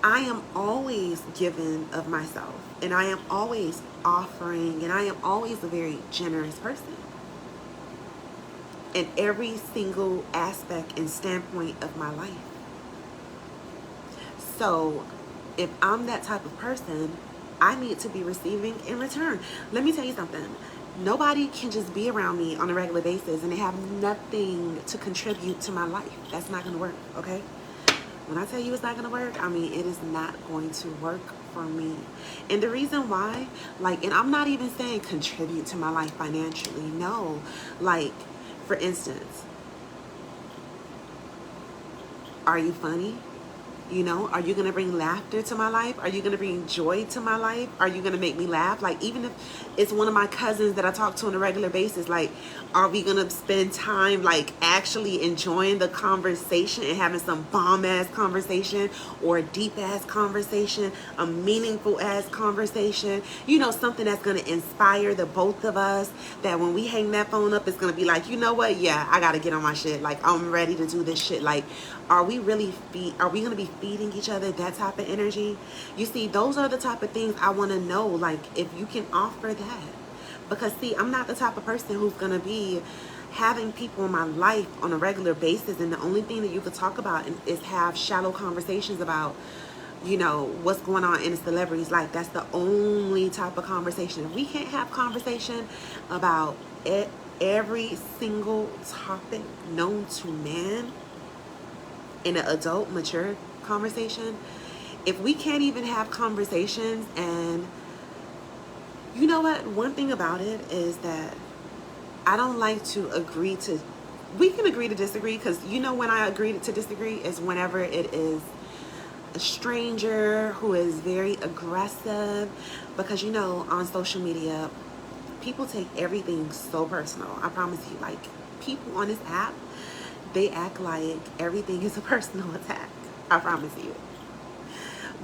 I am always giving of myself, and I am always offering, and I am always a very generous person in every single aspect and standpoint of my life. So if I'm that type of person, I need to be receiving in return. Let me tell you something. Nobody can just be around me on a regular basis and they have nothing to contribute to my life. That's not going to work, okay? When I tell you it's not going to work, I mean, it is not going to work for me. And the reason why, like, and I'm not even saying contribute to my life financially. No. Like, for instance, are you funny? You know, are you going to bring laughter to my life? Are you going to bring joy to my life? Are you going to make me laugh? Like, even if it's one of my cousins that I talk to on a regular basis, like, are we going to spend time, like, actually enjoying the conversation and having some bomb-ass conversation or a deep-ass conversation, a meaningful-ass conversation? You know, something that's going to inspire the both of us, that when we hang that phone up, it's going to be like, you know what? Yeah, I got to get on my shit. Like, I'm ready to do this shit. Like, are we going to be feeding each other that type of energy? You see, those are the type of things I want to know, like, if you can offer that. Because see, I'm not the type of person who's going to be having people in my life on a regular basis, and the only thing that you could talk about is have shallow conversations about, you know, what's going on in a celebrity's life. That's the only type of conversation. If we can't have conversation about every single topic known to man in an adult, mature conversation, if we can't even have conversations, and you know what, one thing about it is that I don't like to agree to, we can agree to disagree, because you know when I agree to disagree is whenever it is a stranger who is very aggressive, because you know on social media people take everything so personal. I promise you, like, people on this app, they act like everything is a personal attack. I promise you.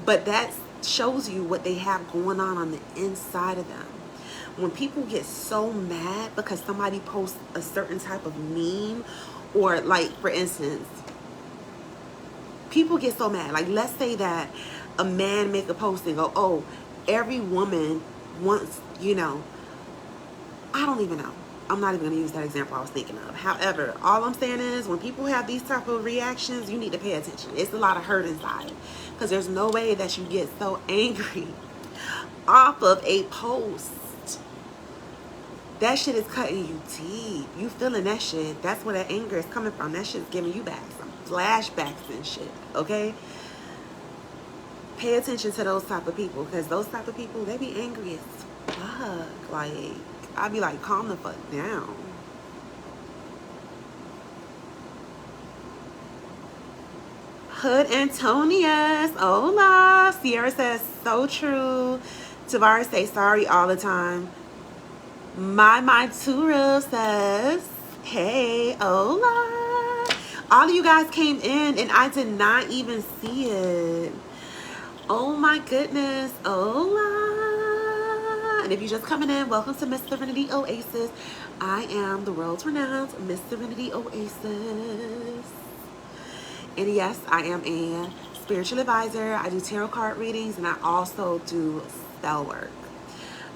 But that shows you what they have going on the inside of them. When people get so mad because somebody posts a certain type of meme, or like, for instance, people get so mad. Like, let's say that a man make a post and go, oh, every woman wants, you know, I don't even know. I'm not even going to use that example I was thinking of. However, all I'm saying is when people have these type of reactions, you need to pay attention. It's a lot of hurt inside, because there's no way that you get so angry off of a post. That shit is cutting you deep. You feeling that shit. That's where that anger is coming from. That shit's giving you back some flashbacks and shit, okay? Pay attention to those type of people, because those type of people, they be angry as fuck. Like, I'd be like, calm the fuck down. Hood Antonius, hola. Sierra says, so true. Tavares say sorry all the time. My Turo says, hey, hola. All of you guys came in and I did not even see it. Oh my goodness, hola. And if you're just coming in, welcome to Miss Serenity Oasis. I am the world's renowned Miss Serenity Oasis. And yes, I am a spiritual advisor. I do tarot card readings, and I also do spell work.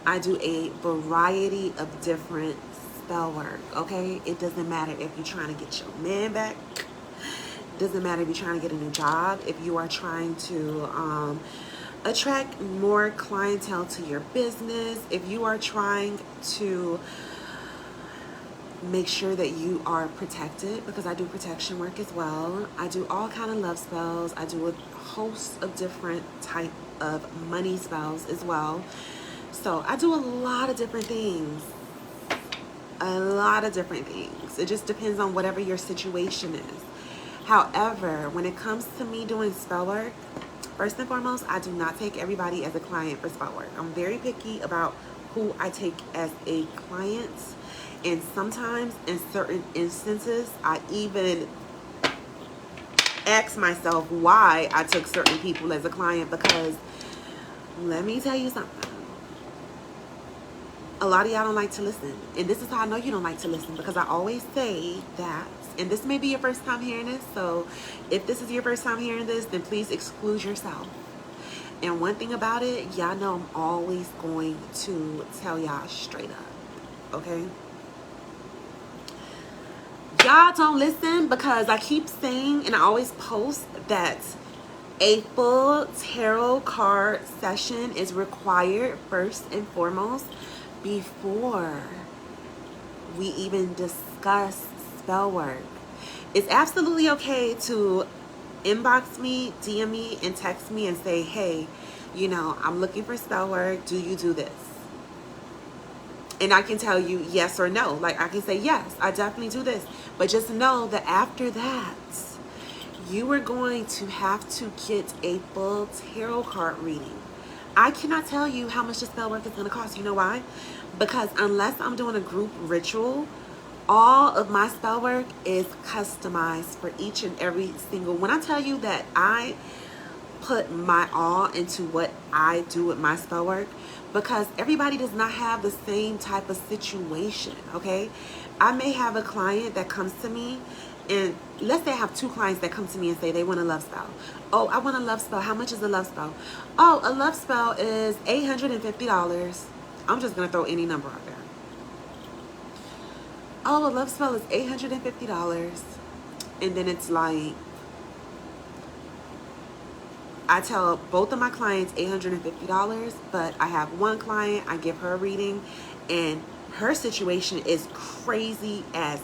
I do a variety of different spell work, okay? It doesn't matter if you're trying to get your man back. It doesn't matter if you're trying to get a new job. If you are trying to attract more clientele to your business. If you are trying to make sure that you are protected, because I do protection work as well. I do all kind of love spells. I do a host of different type of money spells as well. So I do a lot of different things. A lot of different things. It just depends on whatever your situation is. However, when it comes to me doing spell work, first and foremost, I do not take everybody as a client for spell work. I'm very picky about who I take as a client. And sometimes, in certain instances, I even ask myself why I took certain people as a client, because let me tell you something. A lot of y'all don't like to listen. And this is how I know you don't like to listen, because I always say that, and this may be your first time hearing this, so if this is your first time hearing this, then please exclude yourself. And one thing about it, y'all know I'm always going to tell y'all straight up, okay? Y'all don't listen, because I keep saying, and I always post, that a full tarot card session is required first and foremost before we even discuss spell work. It's absolutely okay to inbox me, DM me, and text me and say, hey, you know, I'm looking for spell work. Do you do this? And I can tell you yes or no. Like, I can say, yes, I definitely do this. But just know that after that, you are going to have to get a full tarot card reading. I cannot tell you how much the spell work is going to cost. You know why? Because unless I'm doing a group ritual, all of my spell work is customized for each and every single. When I tell you that I put my all into what I do with my spell work, because everybody does not have the same type of situation, okay? I may have a client that comes to me, and let's say I have two clients that come to me and say they want a love spell. Oh, I want a love spell. How much is a love spell? Oh, a love spell is $850. I'm just going to throw any number out there. Oh, a love spell is $850. And then it's like, I tell both of my clients $850, but I have one client, I give her a reading, and her situation is crazy as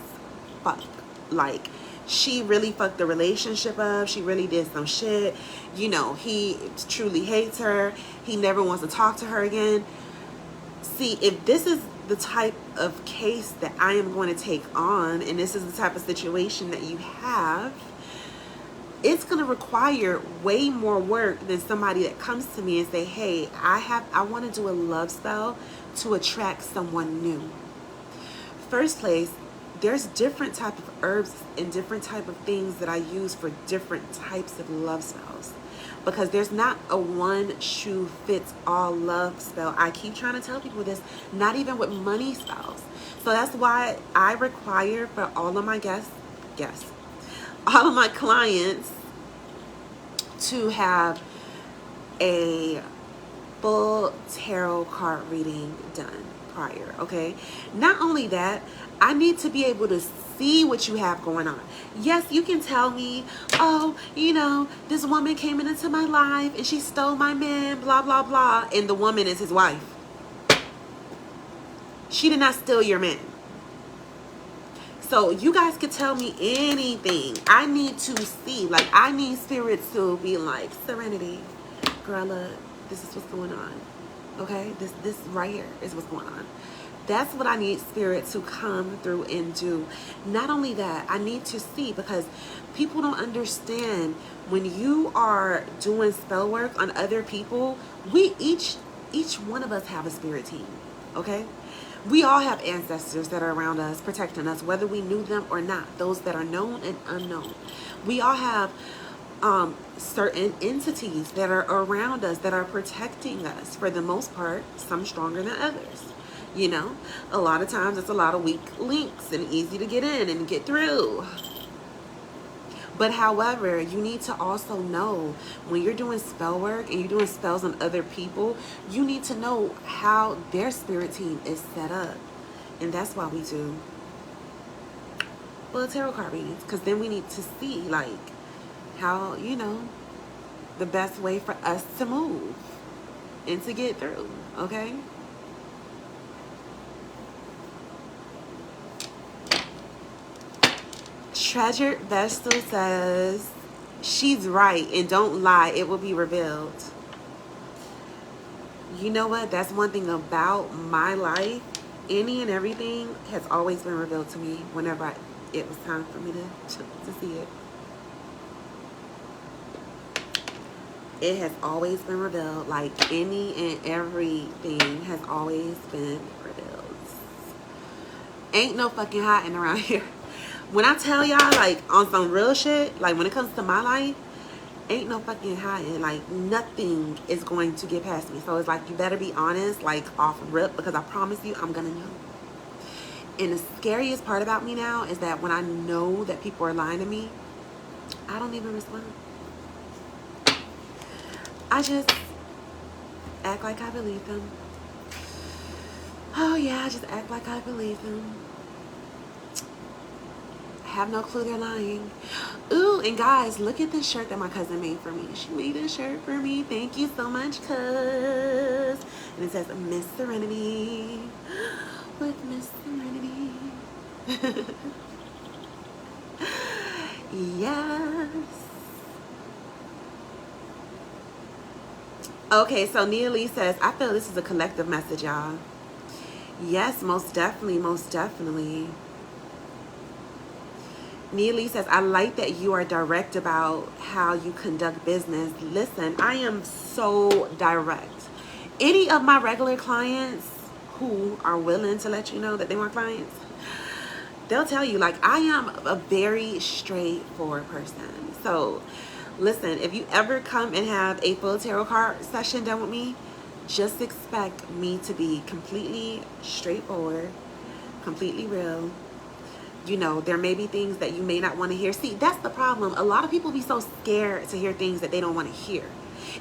fuck. Like, she really fucked the relationship up. She really did some shit. You know, he truly hates her. He never wants to talk to her again. See, if this is the type of case that I am going to take on, and this is the type of situation that you have, it's going to require way more work than somebody that comes to me and say, hey, I want to do a love spell to attract someone new. First place, there's different type of herbs and different type of things that I use for different types of love spells, because there's not a one shoe fits all love spell. I keep trying to tell people this, not even with money spells. So that's why I require for all of my all of my clients to have a full tarot card reading done prior, okay? Not only that, I need to be able to see what you have going on. Yes, you can tell me, oh, you know, this woman came into my life and she stole my man, blah, blah, blah, and the woman is his wife. She did not steal your man. So you guys could tell me anything. I need to see, like, I need spirits to be like, Serenity, girl, look, this is what's going on. Okay, this right here is what's going on. That's what I need spirit to come through and do. Not only that, I need to see, because people don't understand when you are doing spell work on other people, we each one of us have a spirit team, okay? We all have ancestors that are around us, protecting us, whether we knew them or not, those that are known and unknown. We all have certain entities that are around us that are protecting us, for the most part, some stronger than others. You know, a lot of times it's a lot of weak links and easy to get in and get through. But however, you need to also know when you're doing spell work and you're doing spells on other people, you need to know how their spirit team is set up. And that's why we do, well, tarot card readings, because then we need to see, like, how, you know, the best way for us to move and to get through, okay? Treasured Vestal says, she's right, and don't lie, it will be revealed. You know what? That's one thing about my life. Any and everything has always been revealed to me whenever it was time for me to see it. It has always been revealed. Like, any and everything has always been revealed. Ain't no fucking hiding around here. When I tell y'all, like, on some real shit, like, when it comes to my life, ain't no fucking hiding. Like, nothing is going to get past me. So it's like, you better be honest, like, off rip, because I promise you, I'm gonna know. And the scariest part about me now is that when I know that people are lying to me, I don't even respond. I just act like I believe them. Oh yeah, I just act like I believe them. Have no clue they're lying. Ooh, and guys, look at this shirt that my cousin made for me. She made this shirt for me. Thank you so much, cuz. And it says Miss Serenity with Miss Serenity. Yes. Okay, so Nia Lee says, I feel this is a collective message, y'all. Yes, most definitely, most definitely. Nia Lee says, I like that you are direct about how you conduct business. Listen, I am so direct. Any of my regular clients who are willing to let you know that they want clients, they'll tell you, like, I am a very straightforward person. So listen, if you ever come and have a full tarot card session done with me, just expect me to be completely straightforward, completely real. You know, there may be things that you may not want to hear. See, that's the problem. A lot of people be so scared to hear things that they don't want to hear.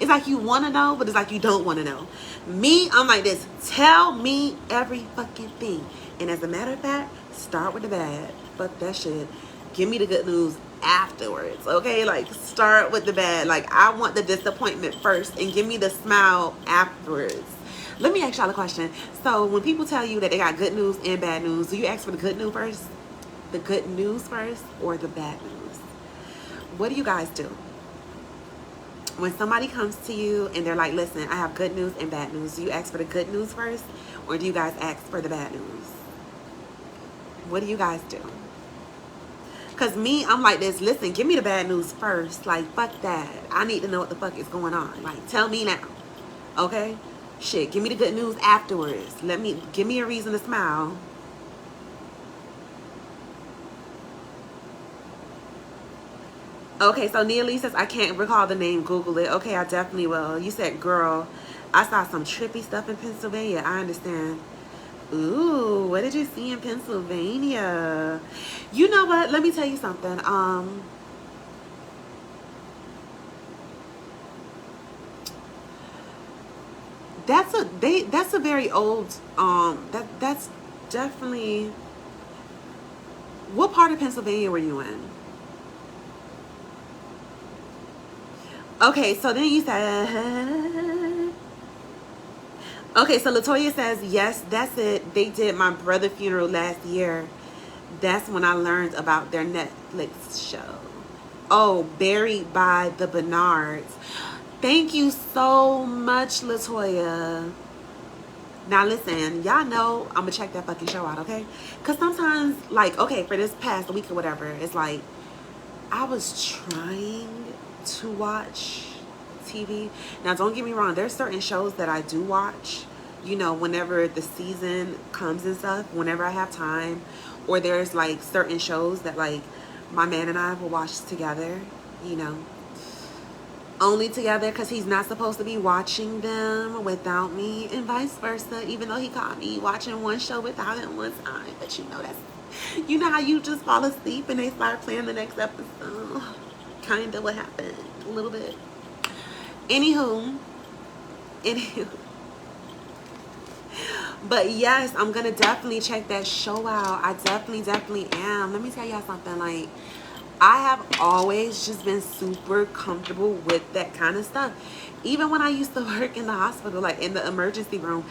It's like you want to know, but it's like you don't want to know. Me, I'm like this. Tell me every fucking thing. And as a matter of fact, start with the bad. Fuck that shit. Give me the good news afterwards, okay? Like, start with the bad. Like, I want the disappointment first and give me the smile afterwards. Let me ask y'all a question. So when people tell you that they got good news and bad news, do you ask for the good news first? The good news first or the bad news? What do you guys do? When somebody comes to you and they're like, listen, I have good news and bad news, do you ask for the good news first or do you guys ask for the bad news? What do you guys do? Because me, I'm like this. Listen, give me the bad news first. Like, fuck that. I need to know what the fuck is going on. Like, tell me now. Okay? Shit, give me the good news afterwards. Give me a reason to smile. Okay, so Nia Lee says, I can't recall the name. Google it. Okay, I definitely will. You said, girl, I saw some trippy stuff in Pennsylvania. I understand. Ooh, what did you see in Pennsylvania? You know what? Let me tell you something. that's a very old, that's definitely. What part of Pennsylvania were you in? Okay, so then you said, okay, so Latoya says, yes, that's it. They did my brother's funeral last year. That's when I learned about their Netflix show. Oh, Buried by the Bernards. Thank you so much, Latoya. Now listen, y'all know I'm gonna check that fucking show out, okay? Because sometimes, like, okay, for this past week or whatever, it's like I was trying to watch TV. Now, don't get me wrong, there's certain shows that I do watch, you know, whenever the season comes and stuff, whenever I have time. Or there's like certain shows that like my man and I will watch together, you know, only together, because he's not supposed to be watching them without me, and vice versa, even though he caught me watching one show without him one time. But you know, that's, you know how you just fall asleep and they start playing the next episode. Kind of what happened a little bit. Anywho, but yes, I'm gonna definitely check that show out. I definitely am. Let me tell y'all something. Like, I have always just been super comfortable with that kind of stuff. Even when I used to work in the hospital, like in the emergency room,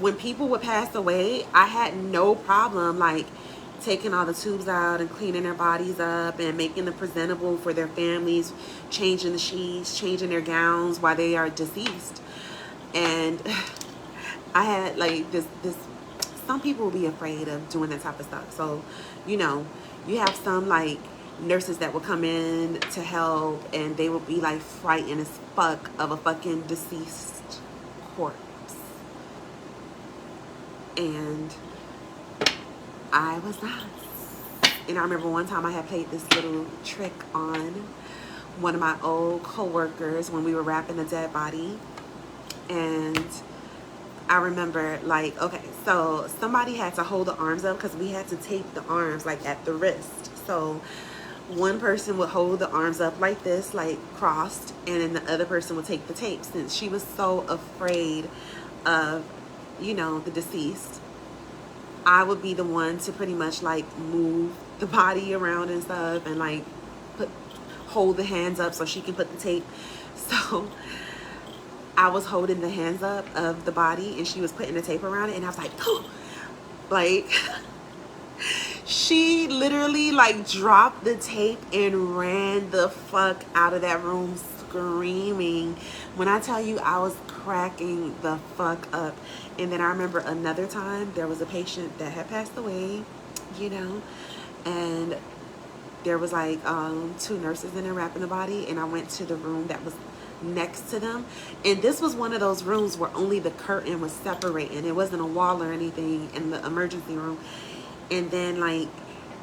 when people would pass away, I had no problem like taking all the tubes out and cleaning their bodies up and making them presentable for their families, changing the sheets, changing their gowns while they are deceased. And I had like this some people will be afraid of doing that type of stuff. So, you know, you have some like nurses that will come in to help, and they will be like frightened as fuck of a fucking deceased corpse. And I was not. And I remember one time I had played this little trick on one of my old co-workers when we were wrapping a dead body. And I remember, like, okay, so somebody had to hold the arms up because we had to tape the arms like at the wrist. So one person would hold the arms up like this, like crossed, and then the other person would take the tape. Since she was so afraid of, you know, the deceased, I would be the one to pretty much like move the body around and stuff, and like hold the hands up so she can put the tape. So I was holding the hands up of the body and she was putting the tape around it, and I was like, oh, like she literally like dropped the tape and ran the fuck out of that room screaming. When I tell you, I was cracking the fuck up. And then I remember another time there was a patient that had passed away, you know, and there was like 2 nurses in there wrapping the body, and I went to the room that was next to them, and this was one of those rooms where only the curtain was separating. It wasn't a wall or anything in the emergency room. And then like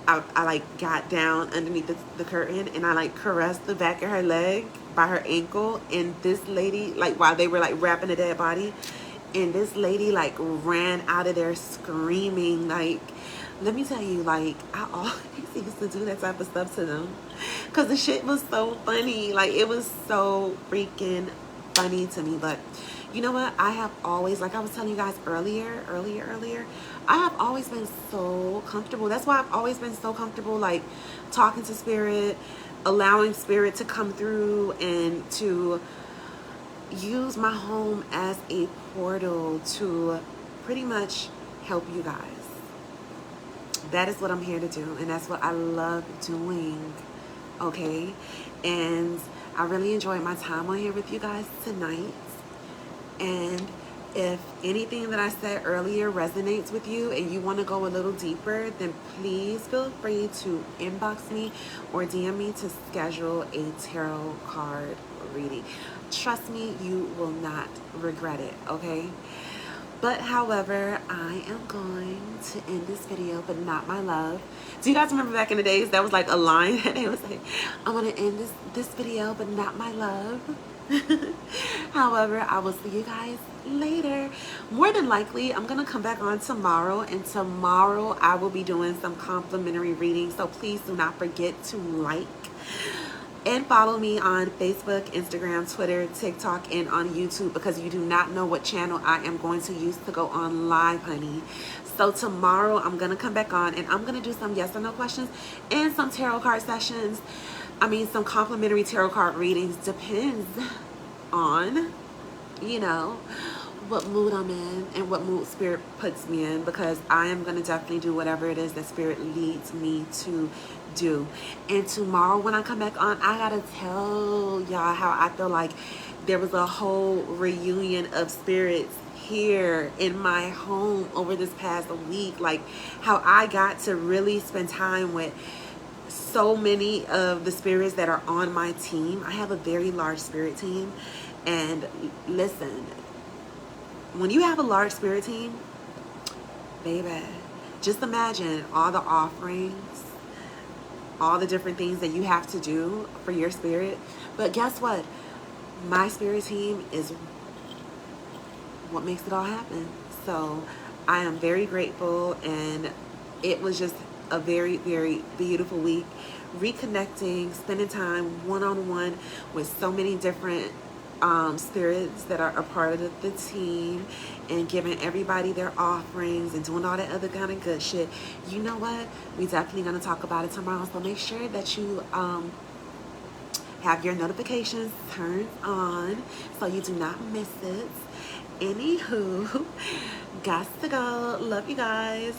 I like got down underneath the curtain, and I like caressed the back of her leg by her ankle, and this lady, like while they were like wrapping a dead body, and this lady like ran out of there screaming. Like, let me tell you, like, I always used to do that type of stuff to them because the shit was so funny. Like, it was so freaking funny to me. But you know what? I have always, like I was telling you guys earlier, I have always been so comfortable. That's why I've always been so comfortable, like, talking to spirit, allowing spirit to come through, and to use my home as a portal to pretty much help you guys. That is what I'm here to do, and that's what I love doing, okay? And I really enjoyed my time on here with you guys tonight. And if anything that I said earlier resonates with you and you want to go a little deeper, then please feel free to inbox me or DM me to schedule a tarot card reading. Trust me, you will not regret it, okay? But however, I am going to end this video, but not my love. Do you guys remember back in the days that was like a line that they would say, I'm going to end this video, but not my love. However, I will see you guys later. More than likely, I'm going to come back on tomorrow, and tomorrow I will be doing some complimentary readings. So please do not forget to like, And follow me on Facebook, Instagram, Twitter, TikTok, and on YouTube, because you do not know what channel I am going to use to go on live, honey. So tomorrow I'm going to come back on and I'm going to do some yes or no questions and some tarot card sessions. I mean, some complimentary tarot card readings. Depends on, you know, what mood I'm in and what mood Spirit puts me in, because I am going to definitely do whatever it is that Spirit leads me to do. And tomorrow when I come back on, I gotta tell y'all how I feel like there was a whole reunion of spirits here in my home over this past week. Like how I got to really spend time with so many of the spirits that are on my team. I have a very large spirit team, and listen, when you have a large spirit team, baby, just imagine all the offerings, all the different things that you have to do for your spirit. But guess what? My spirit team is what makes it all happen. So I am very grateful, and it was just a very, very beautiful week. Reconnecting, spending time one-on-one with so many different spirits that are a part of the team, and giving everybody their offerings and doing all that other kind of good shit. You know what? We definitely going to talk about it tomorrow. So make sure that you have your notifications turned on so you do not miss it. Anywho, got to go. Love you guys.